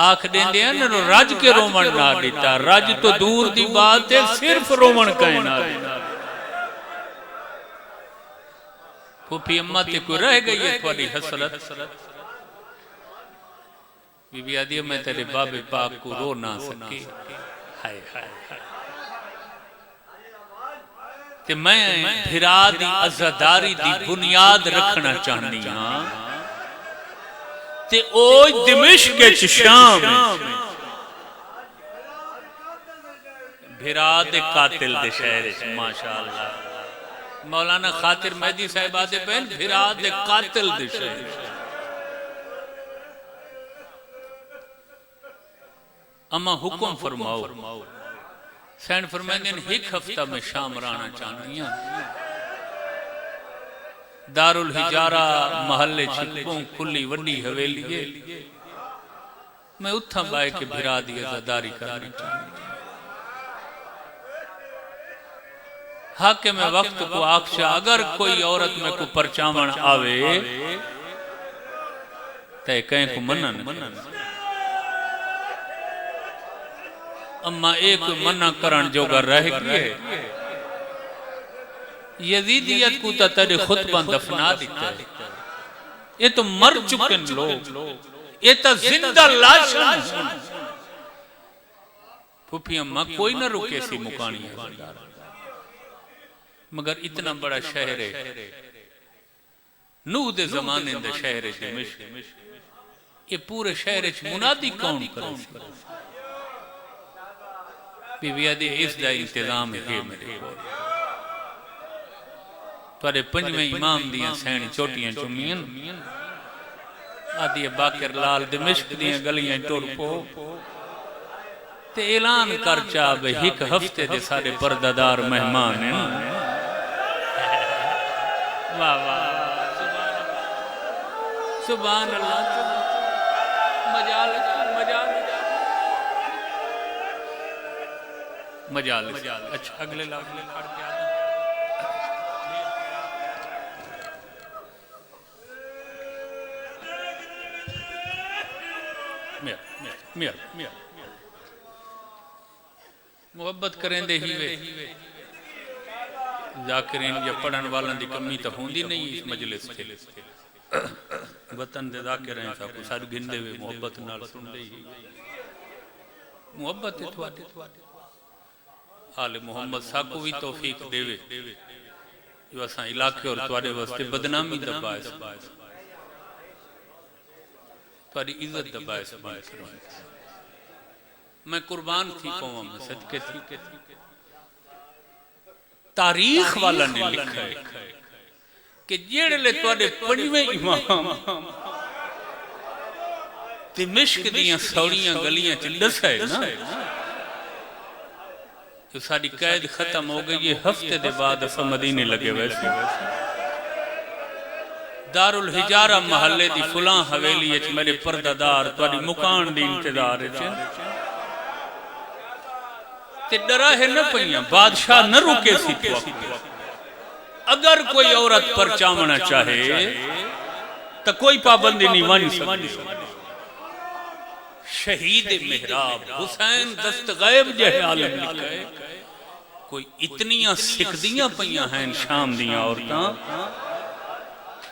आख देंदे न रज के रोवण ना दिता, रज तो दूर दी बात है सिर्फ रोवण कहना। फूफी अम्मा ते कोई रह गई है थोड़ी हसरत। बीबी आदि मैं तेरे बाबे पाक को रो ना सके, हाय हाय ते मैं भिरा दी अज़ादारी दी बुनियाद रखना चाहनी हां ते ओ दिमश्क च शाम भिरा दे कातिल दे शहर च माशाअल्लाह मौलाना खातिर मेहदी साहिबा दे बहन भिरा दे कातिल दे शहर। अम्मा हुक्म फरमाओ। सैन फरमाते हैं एक हफ्ता में शाम राना चाहनी हां। दारुल हिजारा महल्ले छिपो खुली वड्डी हवेली है, मैं उठा बाय के भिरा दी अज़ादारी करनी चाहनी। हाके में वक्त को आख्शा अगर कोई औरत में को परचावण आवे ते कहीं को मनन अम्मा एक मना करण जोगा रह गए यजीदियत को तो तेरे खुतबा दफना दिता है। ये तो मर चुके लोग, ये तो जिंदा लाशन। फूफी अम्मा कोई ना रुके सी मुकानी मगर इतना बड़ा शहर है नूह दे जमाने दे शहर दिमिश्क, ये पूरे शहर मुनादी कौन करे? बीबिया दे इसका इंतजाम है मेरे को। तुहाडे पंजवें इमाम दियां सैन चोटियां चुमियन आदि बाकर लाल दिमिश्क दियां गलियां टुर पो ते ऐलान कर चा बे एक हफ्ते दे सारे पर्दादार मेहमान हैं। वाह वाह सुभान अल्लाह मजाल मजाल मजाल मजाल। अच्छा अगले लाख में खड़ के आते मोहब्बत करें दे ही वे जाकिरीन या पढ़न वालों की कमी तो होंदी नहीं इस मजलिस से। वतन दे जाकिर हैं सब सारे गिनदे हुए मोहब्बत नाल सुनदे ही मोहब्बत है तुहाडे आले मोहम्मद साकू भी तौफीक देवे जो असा इलाके और तुहाडे वास्ते बदनामी दा बायस तुहाडी इज्जत दा बायस बन करवाए। मैं कुर्बान थी पवा मैं सदके थी तारीख वाला ने लिखा है कि जेड़े तुहाडे पंजवें इमाम दिमिश्क दियां सौड़ियां गलियां च दसा है ना जो साडी कैद खत्म हो गई है हफ्ते दे बाद अस मदीने लगे वैसे दारुल हिजारा महल्ले दी फुलां हवेली च मेरे पर्दादार तुहाडी मुकान दी इंतजार च ते डरा है न पईयां बादशाह न रुके सी। अगर कोई औरत पर चावना चाहे तो कोई पाबंदी नहीं बन सकती। शहीद मेहराब हुसैन दस्त गैब जहे आलम लिखे कोई इतनियां सिकदियां पईयां हैं शाम दियां औरतां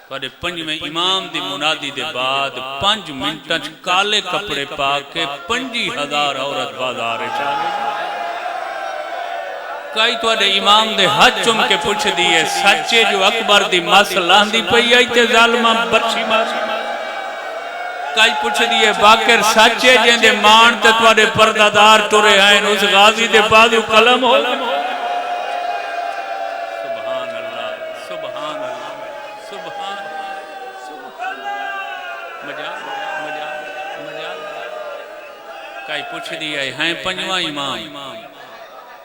तुहाडे पंजवें इमाम दी मुनादी दे बाद 5 मिनटां च काले कपड़े पा के 50,000 औरत बाजार च आ गई। कई तुहाडे इमाम दे हाथ चुम के पुछ दिए सच्चे जो अकबर दी मस लांदी पई आई ते जालमा बरछी मार कई पुछ दिए बाकर सच्चे जेंदे मान ते तुहाडे पर्दादार टुरे आए उस गाजी दे बाजू कलम हो। सुभान अल्लाह सुभान अल्लाह सुभान मजाल मजाल मजाल। कई पुछ दिए हैं पंजवा इमाम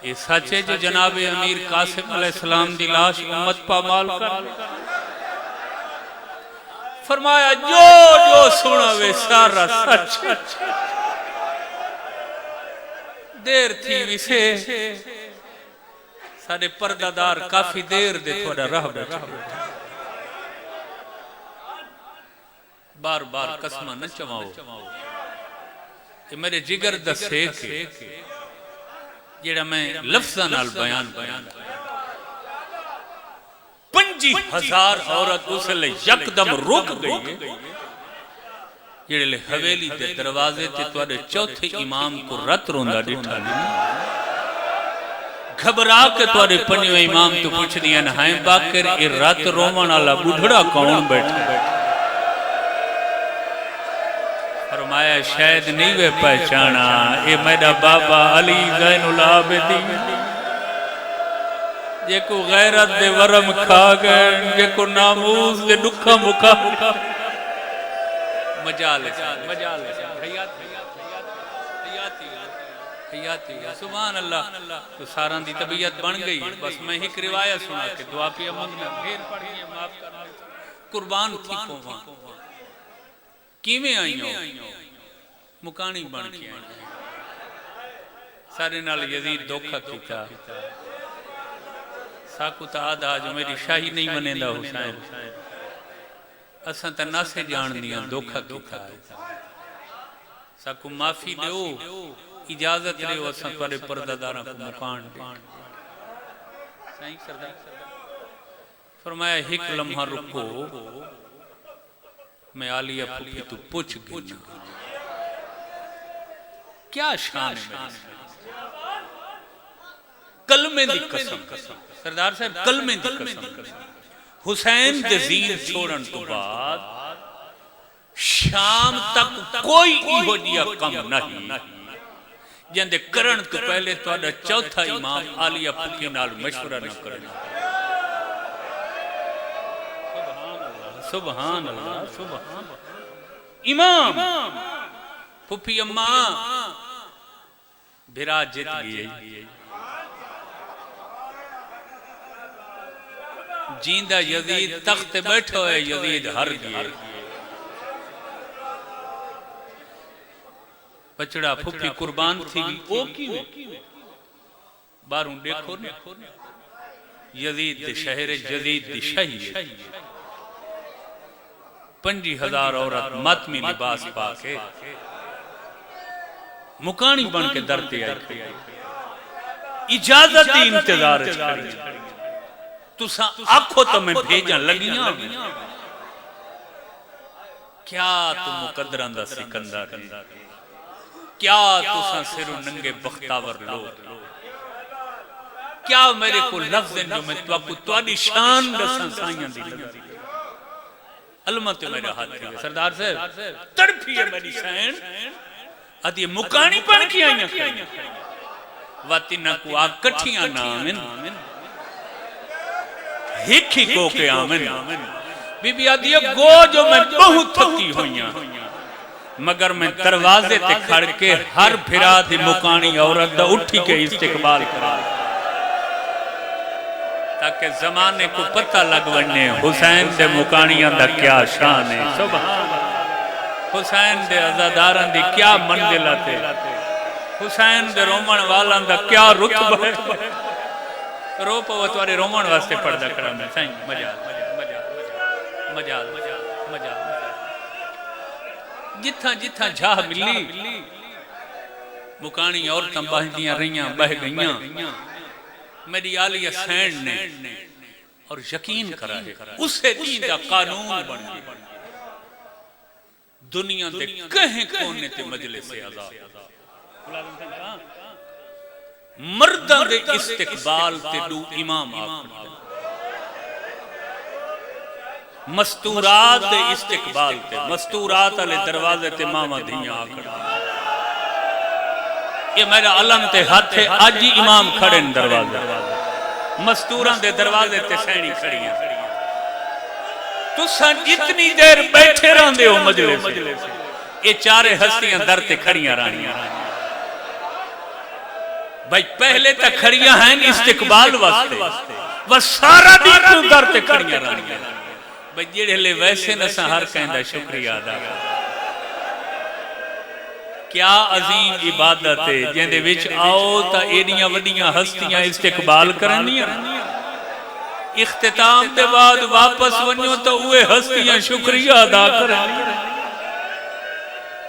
ये सच है जो जनाब अमीर कासिम अलैहिस्सलाम दी लाश उम्मत पामाल कर फरमाया जो जो सुना वे सारा सच। देर थी विसे साडे पर्दादार काफी देर दे थोड़ा रह बैठे बार बार कसम न चवाओ कि मेरे जिगर दसे के जेड़ा मैं लफ्ज़ां नाल बयान बयान 50,000 औरत उसले यकदम रुक गई जेड़े हवेली दे दरवाजे ते तुहाडे चौथे इमाम को रत रोंदा डिठा घबरा के तुहाडे पंजवें इमाम तो पूछ दिया न है बाकर ए रत रोवण वाला बुढ़ड़ा कौन बैठा फरमाया शायद नहीं वे पहचाना ये मेरा बाबा अली ज़ैनुल आबिदीन जेको गैरत दे वरम खा गए जेको नामूस दे दुखा मुखा मजाल मजाल हयाती सुभान अल्लाह। तो सारा दी तबीयत बन गई बस मैं एक रिवायत सुना के दुआ पिया मंगना फिर पढ़िए माफ कर कुर्बान थी पोवा किवें आईयो मुकानी बन के सारे नाल यजीद धोखा कीता साकू ता आदा जो मेरी शाही नहीं मनेंदा हुसैन असा तो नासे जान दिया धोखा कीता साकू माफी दो, इजाजत ले असा तुहाडे परदादारां को मकान दे। साईं सरदार फरमाया एक लम्हा रुको, मैं आलिया फूफी तू पूछ गिना क्या शान है। कलमे दी कसम सरदार साहब, कलमे दी कसम, हुसैन दे ज़ीन छोड़न तो बाद शाम तक कोई इहो जिहा कम नहीं जिंदे करन तो पहले तुहाडा चौथा इमाम आलिया फूफी नाल मशवरा न करना। सुभान अल्लाह, सुभान इमाम फूफी अम्मा बिरा जीत गई, जींदा यजीद तख्त बैठो है, यजीद हार गए। बचड़ा फूफी कुर्बान थी ओ की बारू देखो न, यजीद शहर जदीद शाही 50,000 औरत मातमी लिबास पाके मुकानी बन के दरते आई, इजाजत इंतजार तुसा आखो तो मैं भेजा लगियां। क्या तुम मुकद्दरां दा सिकंदर, क्या तुसा सिर नंगे बख्तावर लो, क्या मेरे को लफ्ज़ जो मैं तुआको तुआडी शान दसां साइयां दी लगी। अलमा ते मेरा हाथ है सरदार साहब, तड़फी है मेरी सैन अदी मुकानी बन के आईयां वातिना को आ कठियां नामिन हिखी को के आमिन। बीबी आदि गो जो मैं बहुत थकी होइयां, मगर मैं दरवाजे ते खड़ के हर फिरा दी मुकानी औरत दा उठी के इस्तिकबाल करा, ताकि जमाने को पता लग वने हुसैन दे मुकानियां दा क्या शान है। सुभान हुसैन दे अज़ादारां दी क्या मंजिलत है, हुसैन दे रोमन वालां दा क्या रुतबा है। रो पवो तुहाडे रोमन वास्ते पड़दा खड़ा मैं साईं। मजा मजा मजा मजा जिथा जिथा झाह मिली मुकानी औरतां बहदियां रहियां, बह गईयां। मेरी आलिया सैन ने और यकीन करा है उसे दीन दा कानून बन गया, दुनिया दे कहीं कोने ते मजलिस आज़ाद मर्दां दे इस्तिकबाल ते दू इमाम आखड़, मस्तूरात दे इस्तिकबाल ते मस्तूरात वाले दरवाजे ते मामा धियां आखड़। ये मेरा अलम ते हाथ है, आज ही इमाम खड़े न दरवाजे, मस्तूरां दे दरवाजे ते सैनी खड़ियां। तुसां जितनी देर बैठे रहंदे हो मजलिस, ये चारे हस्तियां दर ते खड़ियां रहनियां। भाई पहले तक खड़ियां हैं इस्तिकबाल वास्ते, वह सारा दिन तू दर ते खड़ियां रहनियां। भाई जेड़े ले वैसे न सा हर कहंदा शुक्रिया अदा कर। क्या अजीम इबादत है जिंदे विच आओ ता एडियां वड्डियां हस्तियां इस्तिकबाल करनियां, इख्तिताम दे बाद वापस वन्यो तो उहे हस्तियां शुक्रिया अदा करनियां।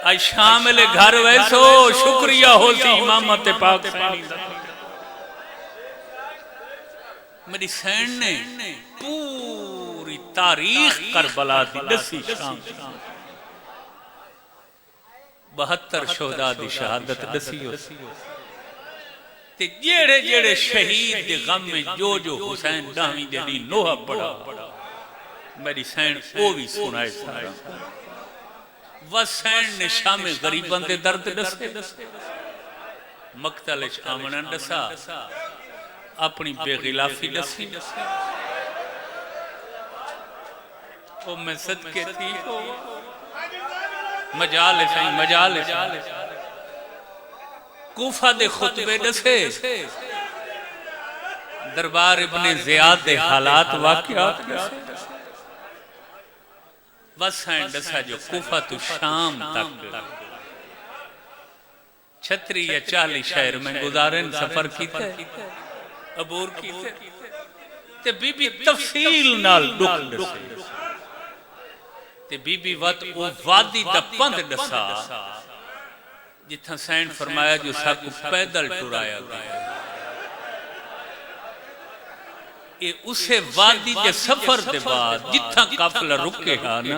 आज शामिल घर वैसो शुक्रिया हो सी इमामत पाक सैनी। मेरी सैन ने पूरी तारीख करबला दी दसी शाम 72 शोहदा दी शहादत दसी हो ते जेड़े जेड़े शहीद दे गम में जो जो हुसैन दामी दे दी नोहा पड़ा, मेरी सैन ओ भी सुनाए सारा। वसैन ने शामे गरीबां दे दर्द दसे, मकतल च आमना दसा, अपनी बेगिलाफी दसी। ओ मैं सदके थी हो मजाल सही मजाल कूफा दे खुतबे दसे, दरबार इब्ने ज़ियाद दे हालात वाक़ियात दसे। वसैन दसा जो कूफा तो शाम तक 36 या 40 शहर में गुजारन सफर कीते, अबूर कीते ते बीबी तफसील नाल दुख दसे ते बीबी वत ओ वादी दा पंध दसा जिथा सैन फरमाया जो साकू पैदल टुराया गया ये उसे वादी के सफर के बाद जिथा काफिला रुके हा ना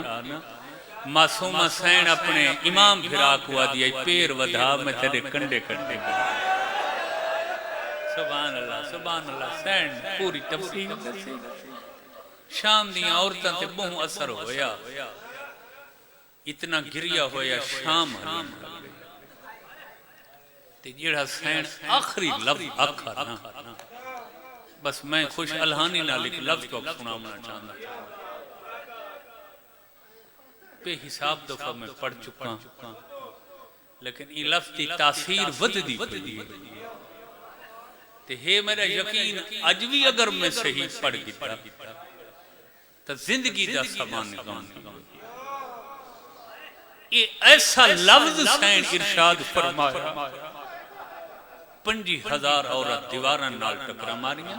मासूमा सैन अपने इमाम फिराक हुआ दिया पैर वधा मैं तेरे कंडे कंडे सुभान अल्लाह सैन पूरी तफसील दसी शाम दी औरतां ते बहुत असर होया इतना गिरिया होया शाम ते जेड़ा सैन आखिरी लफ्ज आखा ना बस मैं खुश अलहानी ना लिख लफ्ज तो सुनाना चाहता बेहिसाब दफा मैं पढ़ चुका लेकिन ये लफ्ज की तासीर वधदी पई ते है मेरा यकीन अज भी अगर मैं सही पढ़ गया तो जिंदगी का सामान निकाल ये ऐसा लफ्ज सैन इरशाद फरमाया 50,000 औरत दीवारां नाल टकरा मारियां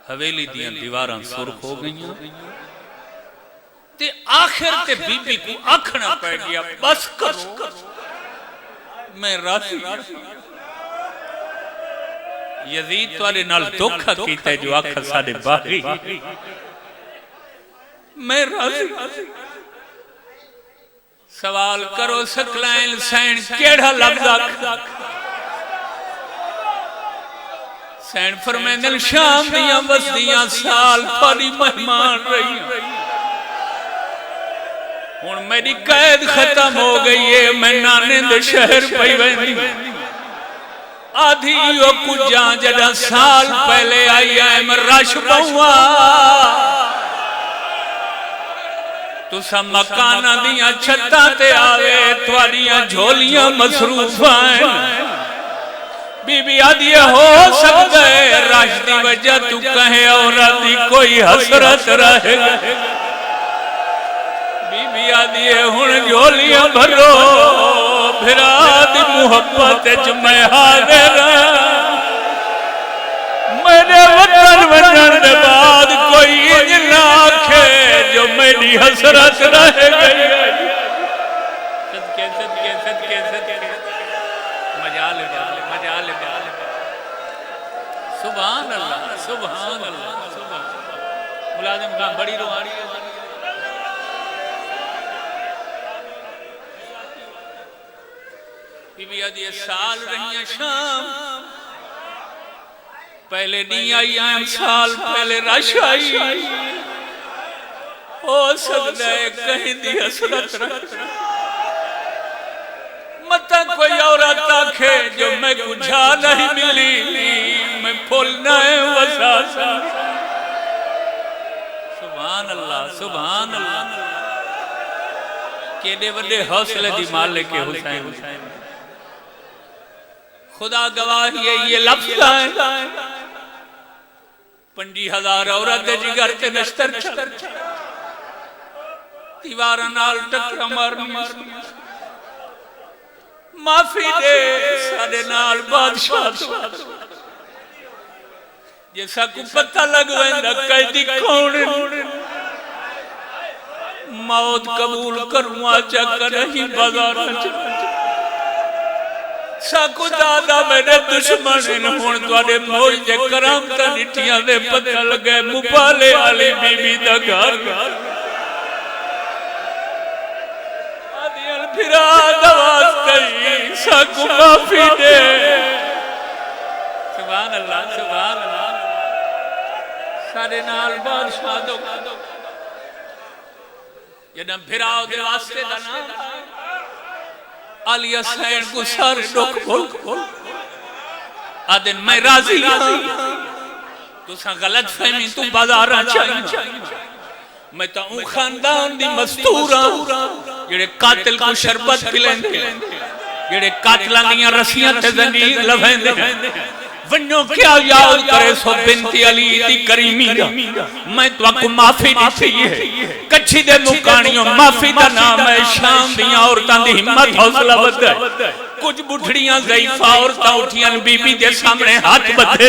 हवेली दियां दीवारां सुर्ख हो गईयां ते आखिर ते बीबी को आखना पै गया बस करो मैं राजी यजीद तुहाडे नाल धोखा कीता जो आख साडे बागी मैं राजी सवाल करो सकलैन सैन केड़ा लफ्ज सैन फरमांदे शाम दियां बस्तियां साल थोड़ी मेहमान रही हुण मेरी कैद खत्म हो गई है मैं नाने दे शहर पई वेंदी आधी ओ कुजा जदा साल पहले आई है मैं रश पौआ तुसा मकाना दियां छत्तां ते आवे तुहाडियां झोलियां मसरूफ हैं बीबी आदि हो सकता है रश दी वजह तू कहे औरत दी कोई हसरत रहे बीबी आदि हुण झोलियां भरो फिरा दी मुहब्बत च मैं हाजिर मेरे वतन वजन दे बाद कोई इंज ना आखे जो मेरी हसरत रह गई सदके सदके सदके सदके मजाल सुभान अल्लाह मुलाजिम खान बड़ी रुहानी बीबी आदि साल रही शाम पहले नहीं आई साल पहले रश आई हो सकता है कहीं दी हसरत मत कोई औरत आखे जो मैं कुछा नहीं मिली मैं फूलना है वसा सुभान अल्लाह केडे बड़े हौसले दी मालिक है हुसैन खुदा गवाह ये लफ्ज है 50,000 औरत जिगर ते नश्तर दीवारां नाल टकरा मारनी माफी दे साडे नाल बादशाह जैसा को पता लग वेंदा कैदी कौन मौत कबूल करवा चक्कर नहीं बाजार साकू दादा मेरे दुश्मन हुण तुहाडे मोज दे करामतां निठियां दे पता लगे मुबाले वाली बीबी दा घर आदियां फिरा दवास कई साकू माफी दे सुभान अल्लाह साडे नाल बादशाह दो जदम फिराओ दे वास्ते दा नाम आलिया सैन को सारे दुख बोल आदिन मैं राजी तुसा गलत फहमी तू बाजार चाहिए मैं तो खानदान दी मस्तूरा जेड़े कातिल को शरबत पिलेंदे जेड़े कातिलां दियां रस्सियां ते जंजीर लवेंदे वन्नो क्या याद करे सो बिनती अली दी करीमी दा मैं तुआको माफी दी है कच्छी दे मुकाणियों माफी दा नाम है शाम दियां औरतां दी हिम्मत हौसला वधदा कुछ बुढ़ियां ज़ईफा औरतां उठियां बीबी दे सामने हाथ बंधे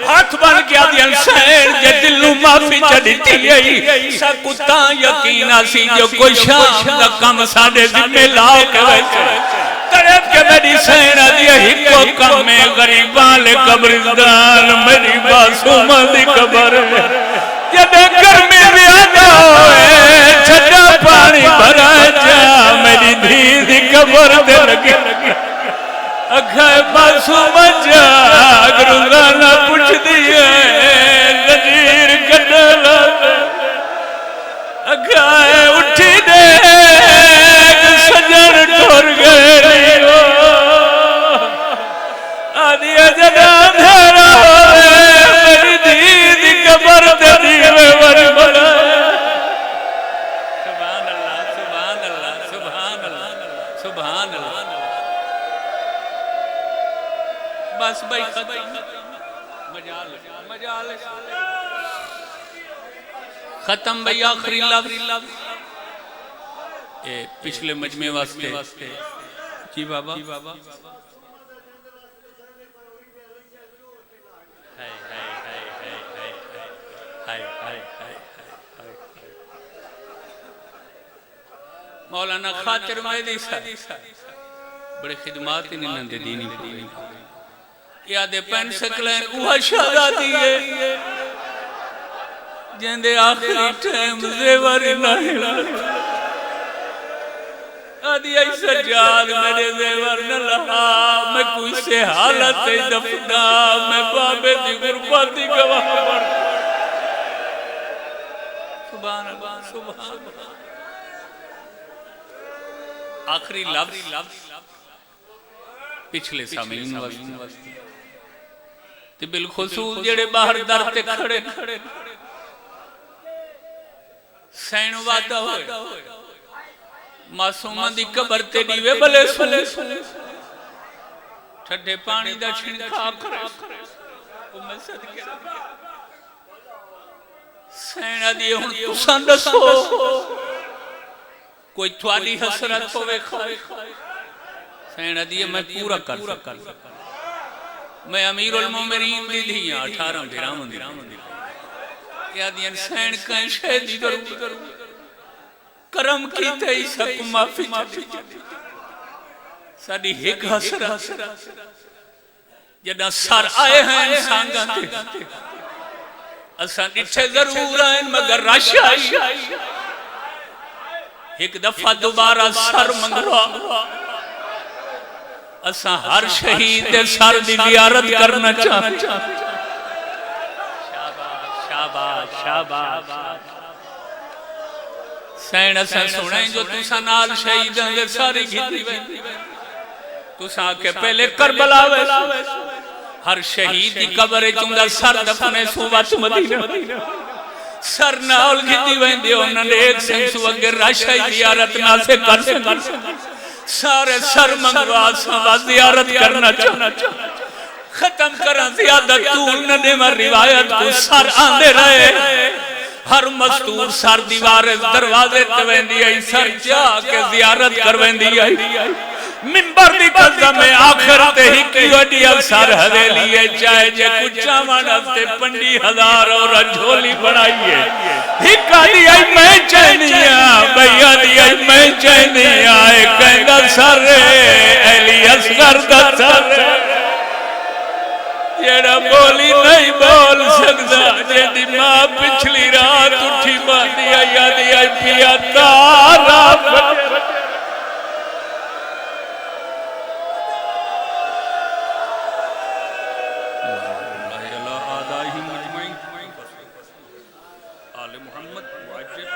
हाथ बन के आदियां सैन जे दिल नू माफी चढ़ती आई सा कुत्ता यकीन आसी जो कोई शाम दा कम साडे जिम्मे लाओ के वैसे तड़प के मेरी सैन आदि हिको कम में गरीबां ले कब्रिस्तान मेरी मासूमा दी कब्र जब गर्मी ज्यादा होए छड़ा पानी भरा जा मेरी धी दी कब्र दे लगे अखा मासूम जाग रोजाना पुछदी है गजीर कटला अखा उठी दे सजन टुर गए आदि जदा अंधेरा मेरी धी दी कब्र दे दीवे वर बड़ा सुभान अल्लाह सुभान अल्लाह सुभान अल्लाह सुभान अल्लाह बस भाई मजाल खत्म भाई आखिरी लफ्ज़ ए पिछले मजमे वास्ते जी बाबा मौलाना खातिर मेहदी बड़े खिदमात इन नंदे दीनी पूरी यादे पेन सकले उहा शहजादी है जिंदे आखिरी टाइम जेवर नहीं आदि ऐसा जाद मेरे जेवर न लहा मैं कोई से हालत दफना मैं बाबे दी गुरबती गवाह पर सुभान अल्लाह सुभान अल्लाह आखिरी लफ्ज़ पिछले सामीन वास्ते ते बिलखुसूस जेड़े बाहर दर ते खड़े सैन वादा होए मासूमां दी कबर ते दीवे भले ठंडे पानी दा छिड़का करे ओ मैं सदके सैन दी हुन तुसां दसो कोई थोड़ी हसरत होवे सैन दी मैं पूरा कर मैं अमीरुल मोमिनीन दी धियां 18 बिराम दी क्या दियन सैन कहीं शहीदी करूं करम कीते ही सब माफी साडी एक हसरत जदा सर आए हैं इंसानां ते असां डिठे जरूर आए मगर रश आई एक दफा दोबारा सर मंगवा असा हर शहीद दे सर दी जियारत करना चाहते शाबाश शाबाश शाबाश सैन असा सुने जो तुसा नाल शहीदां दे सारी गिनती वे तुसा के पहले करबला वे हर शहीद दी कब्र च उंदा सर दफने सुवत मदीना सर नाल गिनती वेंदे उन्होंने एक सेंस वगर राशा जियारत ना से कर सारे सर मंगवा सवा जियारत करना चाहते खत्म करा ज्यादा तूल न दे रिवायत को सर आंदे रहे हर मस्तूर सर दीवार दरवाजे ते वेंदी आई सर जा के जियारत कर वेंदी आई मिंबर दी कसम है आखिर ते ही की वडिया सर हवेली है चाहे जे कुचा वास्ते 50,000 और झोली बनाई है हिका दी आई मैं चैनिया भैया दी आई मैं चैनिया ए कहंदा सर अली असगर दा सर जेड़ा बोली नहीं बोल सकता जेदी मां पिछली रात उठी बांधी आई पिया तारा आले मोहम्मद वाजिब